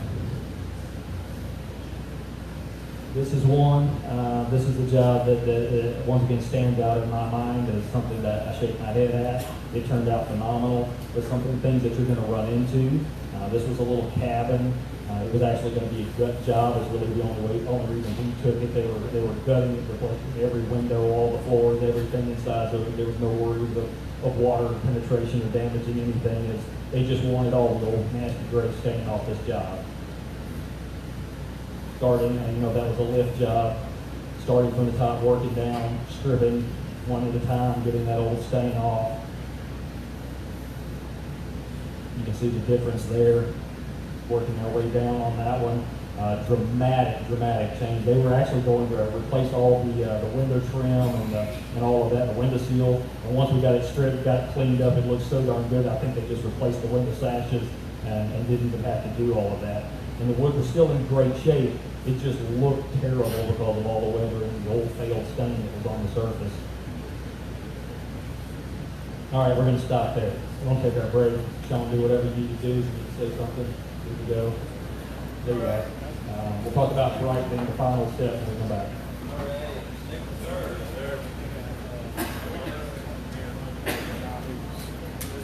This is one. This is a job that once again stands out in my mind as something that I shake my head at. It turned out phenomenal. There's things that you're going to run into. This was a little cabin. It was actually going to be a gut job. Is really the only reason we took it. They were gutting it, replacing every window, all the floors, everything inside. So there was no worries of water penetration or damaging anything. They just wanted all the old nasty gray stain off this job. Starting, that was a lift job. Starting from the top, working down, stripping one at a time, getting that old stain off. You can see the difference there. Working our way down on that one. Dramatic change. They were actually going to replace all the window trim and all of that, the window seal. And once we got it stripped, got it cleaned up, it looked so darn good. I think they just replaced the window sashes and didn't even have to do all of that. And the wood was still in great shape. It just looked terrible because of all the weather and the old failed stain that was on the surface. All right, we're going to stop there. We're going to take our break. Sean, do whatever you need to do. If you need to say something, good to go. There you are. We'll talk about Bright being the final step when we come back.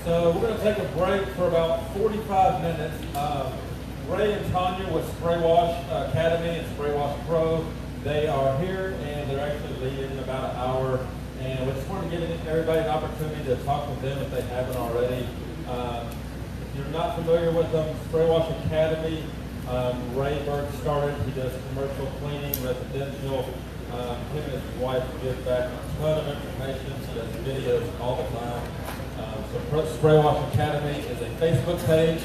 So we're going to take a break for about 45 minutes. Ray and Tanya with Spray Wash Academy and Spray Wash Pro, they are here and they're actually leaving in about an hour. And we just want to give everybody an opportunity to talk with them if they haven't already. If you're not familiar with them, Spray Wash Academy, Ray Berg started. He does commercial cleaning, residential. Him and his wife give back a ton of information. He does videos all the time. So Spray Wash Academy is a Facebook page.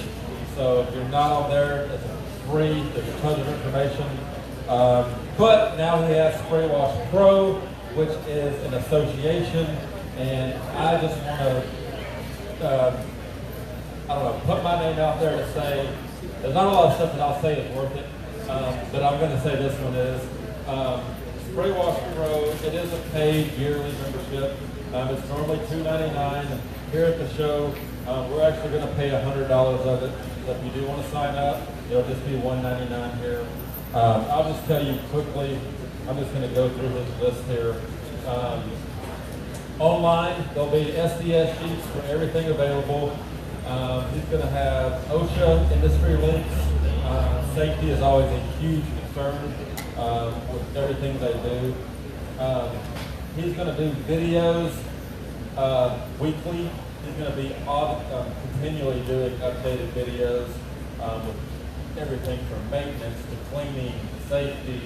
So if you're not on there, it's free. There's a ton of information. But now he has Spray Wash Pro, which is an association. And I just want to, put my name out there to say, there's not a lot of stuff that I'll say is worth it. But I'm going to say this one is. Spray Wash Pro, it is a paid yearly membership. It's normally $2.99. Here at the show, we're actually going to pay $100 of it. So if you do want to sign up, it'll just be $1.99 here. I'll just tell you quickly, I'm just going to go through his list here. Online, there'll be SDS sheets for everything available. He's going to have OSHA industry links. Safety is always a huge concern with everything they do. He's going to do videos weekly. He's going to be continually doing updated videos with everything from maintenance to cleaning to safety.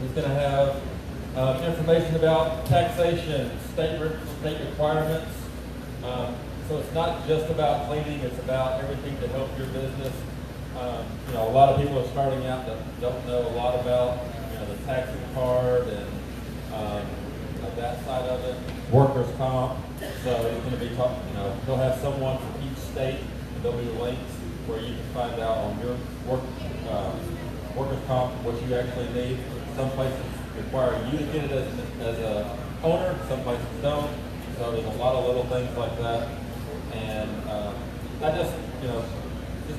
He's going to have information about taxation, state requirements. So it's not just about cleaning, it's about everything to help your business. A lot of people are starting out that don't know a lot about, the taxing card and that side of it. Workers' comp. So he's going to be talking, he'll have someone from each state, and there'll be links where you can find out on your workers' comp what you actually need. Some places require you to get it as a owner, some places don't. So there's a lot of little things like that. And I just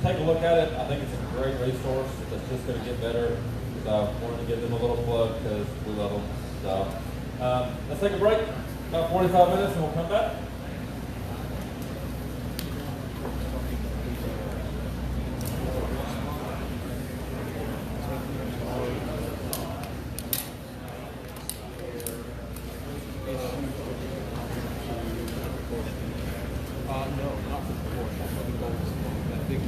take a look at it. I think it's a great resource. It's just going to get better. So I wanted to give them a little plug because we love them. So let's take a break, about 45 minutes, and we'll come back. No, not for the that big